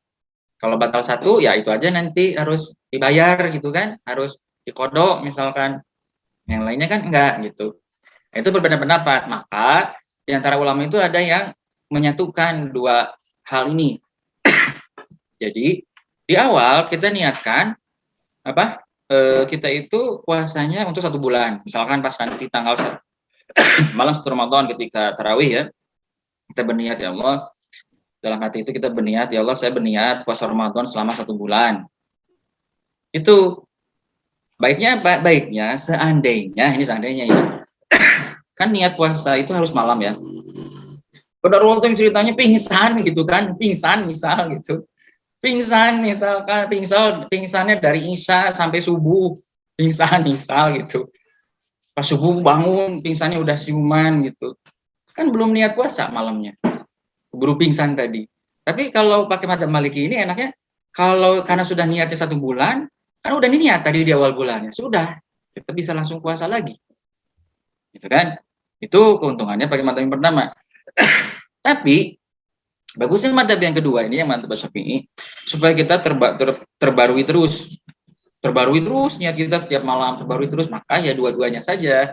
Kalau batal 1 ya itu aja nanti harus dibayar gitu kan, harus dikodok misalkan. Yang lainnya kan enggak gitu. Itu berbeda pendapat. Maka di antara ulama itu ada yang menyatukan 2 hal ini. Jadi di awal kita niatkan kita itu puasanya untuk 1 bulan. Misalkan pas nanti tanggal malam 1 Ramadan ketika tarawih ya, kita berniat ya Allah, dalam hati itu kita berniat ya Allah, saya berniat puasa Ramadan selama 1 bulan. Itu baiknya seandainya ya kan niat puasa itu harus malam ya. Pada waktu yang ceritanya pingsan gitu kan, pingsan gitu. Pingsannya dari Isya sampai subuh, pingsan misal gitu. Pas subuh bangun, pingsannya udah siuman gitu. Kan belum niat puasa malamnya. Keburu pingsan tadi. Tapi kalau pakai madzhab Maliki ini enaknya, karena sudah niatnya 1 bulan, kan udah niat tadi di awal bulannya. Sudah, kita bisa langsung puasa lagi. Gitu kan? Itu keuntungannya pakai madzhab yang pertama. Tapi bagusnya madzhab yang kedua ini, yang madzhab Syafi'i, supaya kita terbarui terus niat kita setiap malam, terbarui terus, maka ya dua-duanya saja.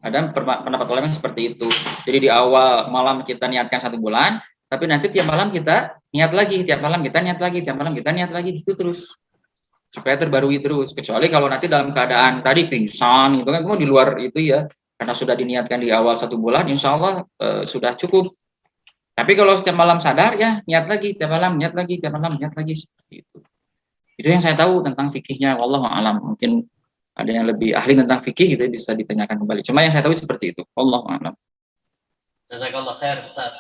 Ada pendapat ulama seperti itu. Jadi di awal malam kita niatkan 1 bulan, tapi nanti tiap malam kita niat lagi, tiap malam kita niat lagi, gitu terus. Supaya terbarui terus. Kecuali kalau nanti dalam keadaan tadi pingsan gitu kan, di luar itu ya, karena sudah diniatkan di awal 1 bulan, insya Allah sudah cukup. Tapi kalau setiap malam sadar ya niat lagi, tiap malam niat lagi seperti itu. Itu yang saya tahu tentang fikihnya, wallahu a'lam. Mungkin ada yang lebih ahli tentang fikih gitu bisa ditanyakan kembali. Cuma yang saya tahu seperti itu, wallahu a'lam. Jazakallah khair Ustaz.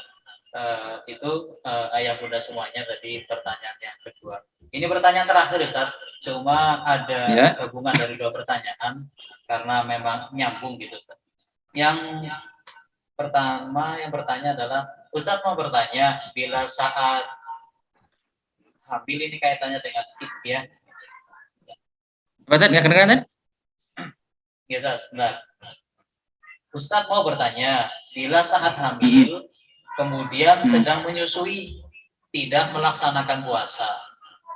Itu ayah bunda semuanya tadi pertanyaan yang kedua. Ini pertanyaan terakhir Ustaz. Cuma ada gabungan dari 2 pertanyaan karena memang nyambung gitu Ustaz. Yang pertama yang bertanya adalah, Ustaz mau bertanya, bila saat hamil ini kaitannya dengan ya. Nggak kedengeran? Ya, sebentar. Ustaz mau bertanya, bila saat hamil, kemudian sedang menyusui, tidak melaksanakan puasa,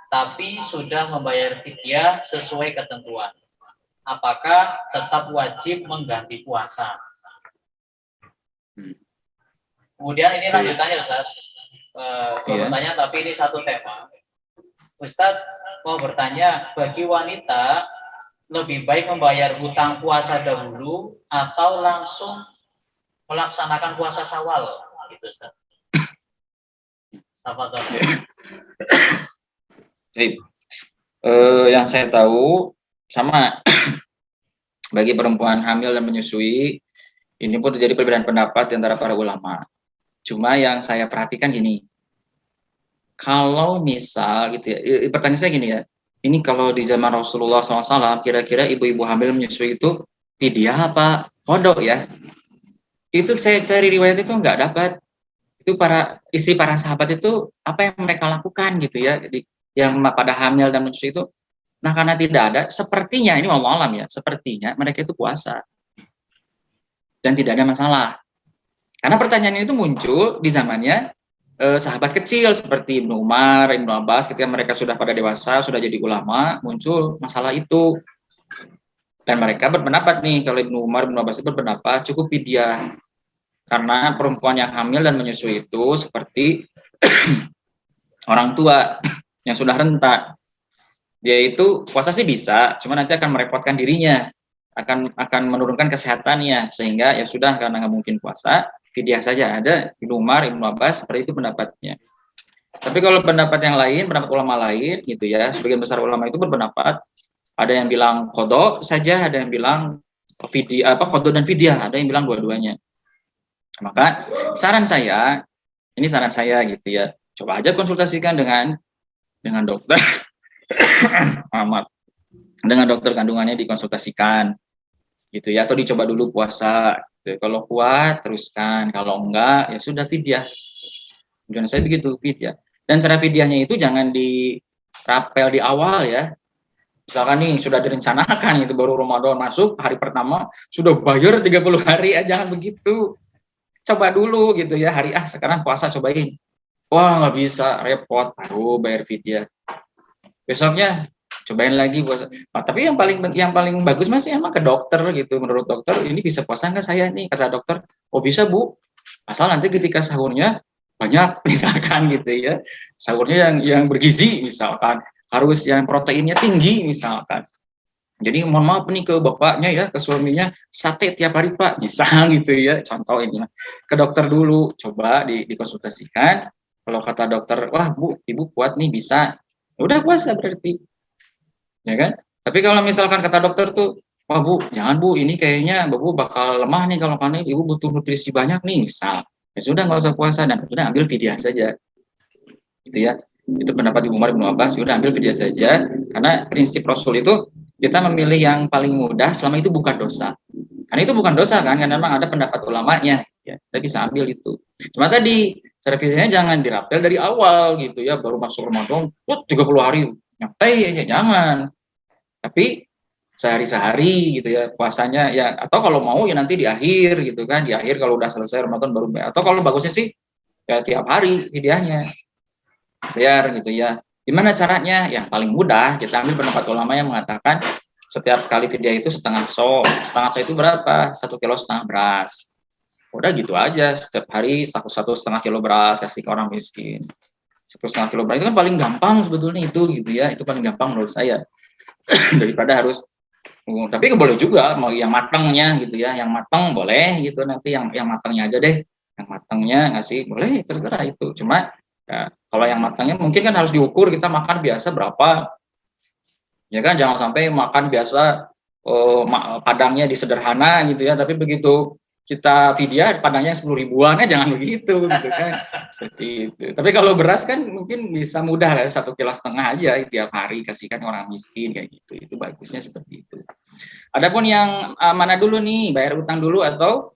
tapi sudah membayar fidyah sesuai ketentuan, apakah tetap wajib mengganti puasa? Kemudian ini lanjutannya Ustaz, pertanyaan tapi ini satu tema. Ustaz mau bertanya, bagi wanita lebih baik membayar hutang puasa dahulu atau langsung melaksanakan puasa Syawal, gitu Ustaz. Apa tuh? Yang saya tahu sama bagi perempuan hamil dan menyusui, ini pun terjadi perbedaan pendapat di antara para ulama. Cuma yang saya perhatikan gini, kalau misal gitu ya, pertanyaan saya gini ya, ini kalau di zaman Rasulullah SAW, kira-kira ibu-ibu hamil menyusui itu fidyah apa kodok ya? Itu saya cari riwayat itu nggak dapat. Itu para istri para sahabat itu apa yang mereka lakukan gitu ya, yang pada hamil dan menyusui itu. Nah karena tidak ada, sepertinya ini wallahu alam ya, sepertinya mereka itu puasa dan tidak ada masalah. Karena pertanyaan itu muncul di zamannya sahabat kecil seperti Ibnu Umar, Ibnu Abbas, ketika mereka sudah pada dewasa, sudah jadi ulama, muncul masalah itu. Dan mereka berpendapat nih, kalau Ibnu Umar, Ibnu Abbas itu berpendapat cukup fidyah. Karena perempuan yang hamil dan menyusui itu seperti orang tua yang sudah renta. Dia itu puasa sih bisa, cuma nanti akan merepotkan dirinya, akan menurunkan kesehatannya, sehingga ya sudah karena nggak mungkin puasa, fidyah saja. Ada Ibnu Umar, Ibnu Abbas seperti itu pendapatnya. Tapi kalau pendapat yang lain, pendapat ulama lain gitu ya, sebagian besar ulama itu berpendapat ada yang bilang qada saja, ada yang bilang fidyah, qada dan fidyah, ada yang bilang dua-duanya. Maka saran saya, ini saran saya gitu ya, coba aja konsultasikan dengan dokter. Amat dengan dokter kandungannya dikonsultasikan gitu ya, atau dicoba dulu puasa gitu. Kalau kuat teruskan, kalau enggak ya sudah fidyah. Kemudian saya begitu fidyah. Dan cara fidyahnya itu jangan dirapel di awal ya. Misalkan nih sudah direncanakan itu baru Ramadan masuk hari pertama sudah bayar 30 hari, jangan begitu. Coba dulu gitu ya, hari sekarang puasa cobain. Wah nggak bisa, repot, baru bayar fidyah. Besoknya cobain lagi puasa. Nah, tapi yang paling bagus masih emang ke dokter gitu. Menurut dokter ini bisa puasa nggak saya nih? Kata dokter, oh bisa Bu, asal nanti ketika sahurnya banyak misalkan gitu ya. Sahurnya yang bergizi misalkan, harus yang proteinnya tinggi misalkan. Jadi mohon maaf nih ke bapaknya ya, ke suaminya, sate tiap hari Pak, bisa gitu ya. Contoh ini ke dokter dulu, coba dikonsultasikan. Kalau kata dokter, wah Bu, Ibu kuat nih bisa. Udah puasa berarti, ya kan? Tapi kalau misalkan kata dokter tuh, wah Bu, jangan Bu, ini kayaknya Bu bakal lemah nih kalau karena Ibu butuh nutrisi banyak nih, misal. Ya sudah nggak usah puasa dan sudah ambil fidyah saja, gitu ya. Itu pendapat Ibnu Umar, Ibnu Abbas, sudah ambil fidyah saja, karena prinsip Rasul itu kita memilih yang paling mudah selama itu bukan dosa. Karena itu bukan dosa kan, karena memang ada pendapat ulamanya, ya. Kita bisa ambil itu. Cuma tadi cara fidyahnya jangan dirapel dari awal gitu ya, baru masuk Ramadan, 30 hari nyantai ya, jangan. Tapi sehari-sehari gitu ya puasanya ya, atau kalau mau ya nanti di akhir gitu kan, di akhir kalau udah selesai Ramadan baru, atau kalau bagusnya sih ya tiap hari fidyahnya. Biar gitu ya. Gimana caranya? Yang paling mudah kita ambil pendapat ulama yang mengatakan setiap kali fidyah itu setengah so. Setengah so itu berapa? 1,5 kilo beras. Udah gitu aja, setiap hari 1,5 kilo beras kasih ke orang miskin. 1,5 kilo beras itu kan paling gampang sebetulnya itu gitu ya, itu paling gampang menurut saya. Daripada harus, tapi boleh juga mau yang matangnya gitu ya, yang matang boleh gitu, nanti yang matangnya aja deh, yang matangnya ngasih boleh, terserah itu. Cuma ya, kalau yang matangnya mungkin kan harus diukur, kita makan biasa berapa, ya kan, jangan sampai makan biasa padangnya disederhana gitu ya, tapi begitu kita fidyah padangnya 10 ribuan ya, jangan begitu gitu kan. Seperti itu. Tapi kalau beras kan mungkin bisa mudah kan, 1,5 kilo aja tiap hari kasihkan orang miskin kayak gitu. Itu bagusnya seperti itu. Adapun yang mana dulu nih, bayar utang dulu atau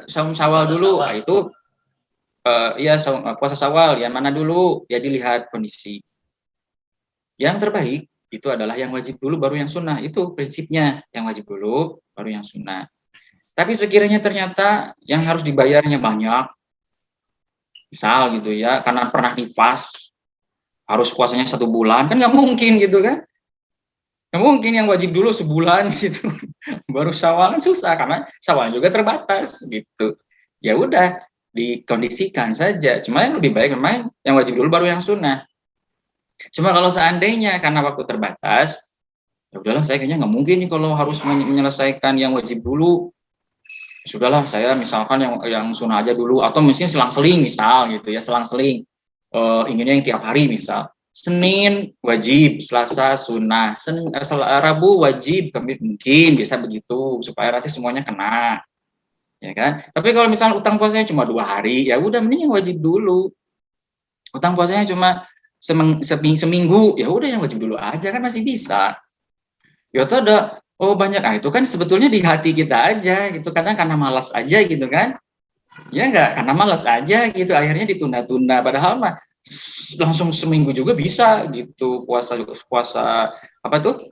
saum Syawal dulu, nah, itu ya puasa Syawal ya, mana dulu ya, dilihat kondisi. Yang terbaik itu adalah yang wajib dulu baru yang sunnah, itu prinsipnya, yang wajib dulu baru yang sunnah. Tapi sekiranya ternyata yang harus dibayarnya banyak, misal gitu ya, karena pernah nifas, harus puasanya 1 bulan, kan nggak mungkin gitu kan. Nggak mungkin yang wajib dulu sebulan gitu, baru Syawal kan susah, karena Syawal juga terbatas gitu. Ya udah, dikondisikan saja. Cuma yang lebih baik memang yang wajib dulu baru yang sunnah. Cuma kalau seandainya karena waktu terbatas, ya udahlah saya kayaknya nggak mungkin nih kalau harus menyelesaikan yang wajib dulu. Sudahlah saya misalkan yang sunnah aja dulu, atau mungkin selang-seling misal gitu ya, selang-seling inginnya yang tiap hari misal Senin wajib, Selasa sunnah, Rabu wajib, Kamis mungkin bisa begitu supaya nanti semuanya kena, ya kan? Tapi kalau misalnya utang puasanya cuma 2 hari, ya udah mending yang wajib dulu. Utang puasanya cuma seminggu, ya udah yang wajib dulu aja kan masih bisa. Ya tuh ada banyak, itu kan sebetulnya di hati kita aja gitu, kadang karena malas aja gitu kan. Ya enggak, karena malas aja gitu, akhirnya ditunda-tunda. Padahal mah langsung seminggu juga bisa gitu, puasa apa tuh,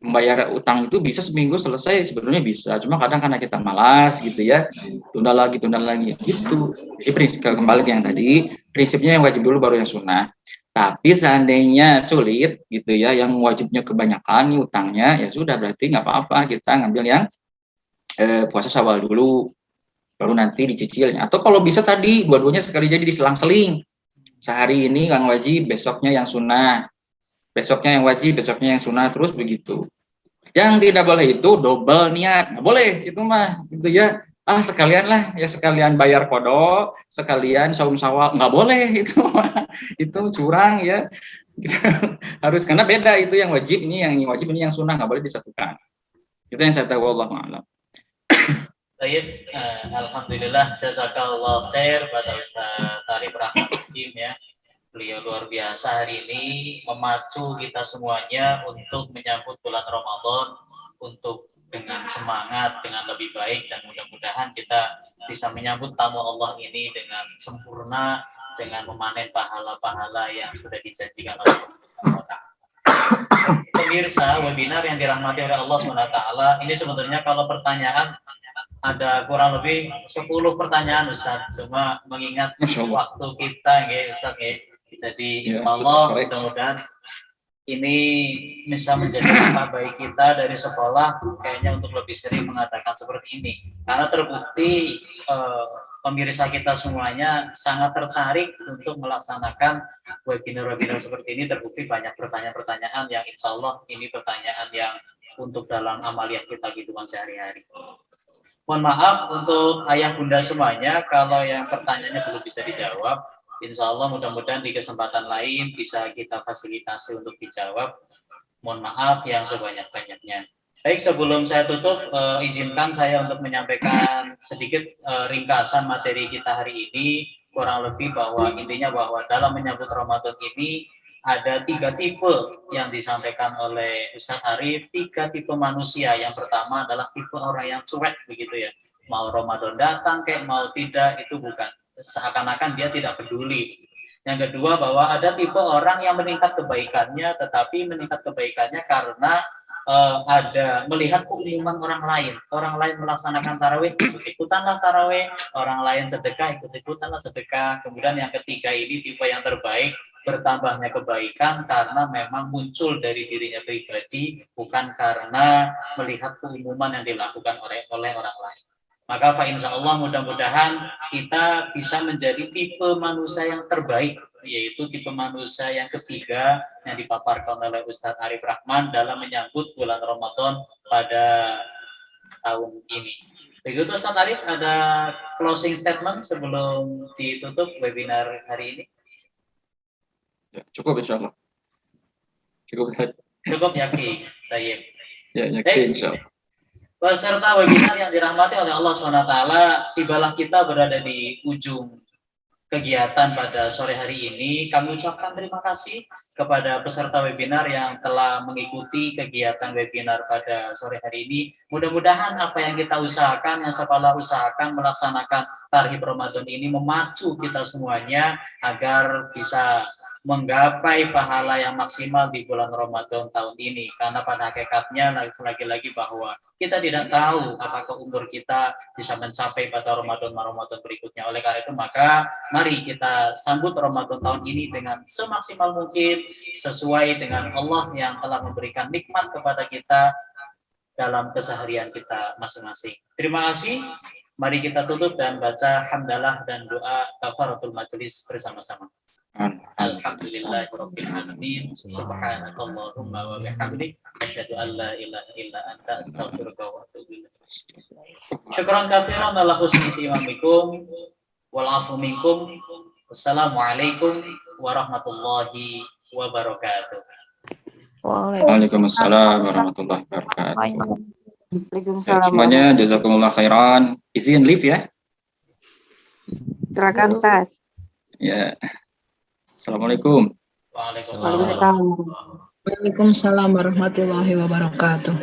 membayar utang itu bisa seminggu selesai, sebetulnya bisa. Cuma kadang karena kita malas gitu ya, tunda lagi gitu. Jadi kembali ke yang tadi, prinsipnya yang wajib dulu baru yang sunnah. Tapi seandainya sulit gitu ya, yang wajibnya kebanyakan nih utangnya, ya sudah berarti nggak apa-apa, kita ngambil yang puasa Syawal dulu, baru nanti dicicilnya. Atau kalau bisa tadi dua-duanya sekali jadi diselang-seling. Sehari ini yang wajib, besoknya yang sunnah. Besoknya yang wajib, besoknya yang sunnah, terus begitu. Yang tidak boleh itu double niat. Nggak boleh, itu mah gitu ya. Sekalian lah, ya sekalian bayar kodok, sekalian saum Syawal. Nggak boleh itu mah. Itu curang ya. Harus, karena beda itu yang wajib, ini yang sunnah, nggak boleh disatukan. Itu yang saya tahu, wallahu a'lam. Baik, alhamdulillah, jazakallah khair pada Ustaz Arif Rahim ya. Beliau luar biasa hari ini memacu kita semuanya untuk menyambut bulan Ramadan, untuk dengan semangat, dengan lebih baik, dan mudah-mudahan kita bisa menyambut tamu Allah ini dengan sempurna, dengan memanen pahala-pahala yang sudah dijanjikan oleh Allah. Pemirsa webinar yang dirahmati oleh Allah SWT, ini sebetulnya kalau pertanyaan ada kurang lebih 10 pertanyaan Ustaz, cuma mengingat waktu kita ya Ustaz ya. Jadi insya Allah mudah-mudahan ini bisa menjadi langkah baik kita dari sekolah kayaknya untuk lebih sering mengatakan seperti ini, karena terbukti pemirsa kita semuanya sangat tertarik untuk melaksanakan webinar-webinar seperti ini. Terbukti banyak pertanyaan-pertanyaan yang insya Allah ini pertanyaan yang untuk dalam amaliyah kita kehidupan sehari-hari. Mohon maaf untuk ayah bunda semuanya kalau yang pertanyaannya belum bisa dijawab. Insya Allah mudah-mudahan di kesempatan lain bisa kita fasilitasi untuk dijawab. Mohon maaf yang sebanyak-banyaknya. Baik, sebelum saya tutup, izinkan saya untuk menyampaikan sedikit ringkasan materi kita hari ini. Kurang lebih bahwa intinya bahwa dalam menyambut Ramadan ini ada 3 tipe yang disampaikan oleh Ustadz Arif, 3 tipe manusia. Yang pertama adalah tipe orang yang cuek begitu ya. Mau Ramadan datang kayak mau tidak, itu bukan. Seakan-akan dia tidak peduli. Yang kedua bahwa ada tipe orang yang meningkat kebaikannya, tetapi meningkat kebaikannya karena ada melihat keumuman orang lain. Orang lain melaksanakan tarawih, ikut-ikutanlah tarawih. Orang lain sedekah, ikut-ikutanlah sedekah. Kemudian yang ketiga ini tipe yang terbaik, bertambahnya kebaikan karena memang muncul dari dirinya pribadi, bukan karena melihat keumuman yang dilakukan oleh orang lain. Maka insya Allah mudah-mudahan kita bisa menjadi tipe manusia yang terbaik, yaitu tipe manusia yang ketiga yang dipaparkan oleh Ustadz Arif Rahman dalam menyambut bulan Ramadan pada tahun ini. Begitu Ustadz Arif, ada closing statement sebelum ditutup webinar hari ini? Ya, cukup insya Allah. Cukup yakin. Baik. Ya, yakin insya Allah. Peserta webinar yang dirahmati oleh Allah SWT, tibalah kita berada di ujung kegiatan pada sore hari ini. Kami ucapkan terima kasih kepada peserta webinar yang telah mengikuti kegiatan webinar pada sore hari ini. Mudah-mudahan apa yang kita usahakan, yang sekolah usahakan melaksanakan Tarhib Ramadan ini memacu kita semuanya agar bisa menggapai pahala yang maksimal di bulan Ramadan tahun ini. Karena pada hakikatnya lagi-lagi bahwa kita tidak tahu apakah umur kita bisa mencapai pada Ramadan berikutnya. Oleh karena itu maka mari kita sambut Ramadan tahun ini dengan semaksimal mungkin sesuai dengan Allah yang telah memberikan nikmat kepada kita dalam keseharian kita masing-masing. Terima kasih. Mari kita tutup dan baca hamdalah dan doa kafaratul majelis bersama-sama. Alhamdulillahirabbil alamin. Subhanakallahumma wa bihamdik asyhadu an la ilaha illa anta astaghfiruka wa atubu ilaik. Syukran katsiran ala husni imamikum wal afu minkum. Wassalamualaikum warahmatullahi wabarakatuh. Waalaikumsalam warahmatullahi wabarakatuh. Ya, Waalaikumsalam. semuanya jazakumullah khairan. Izin live ya. Silakan Ustaz. Ya. Assalamualaikum. Waalaikumsalam. Waalaikumsalam. Waalaikumsalam warahmatullahi wabarakatuh.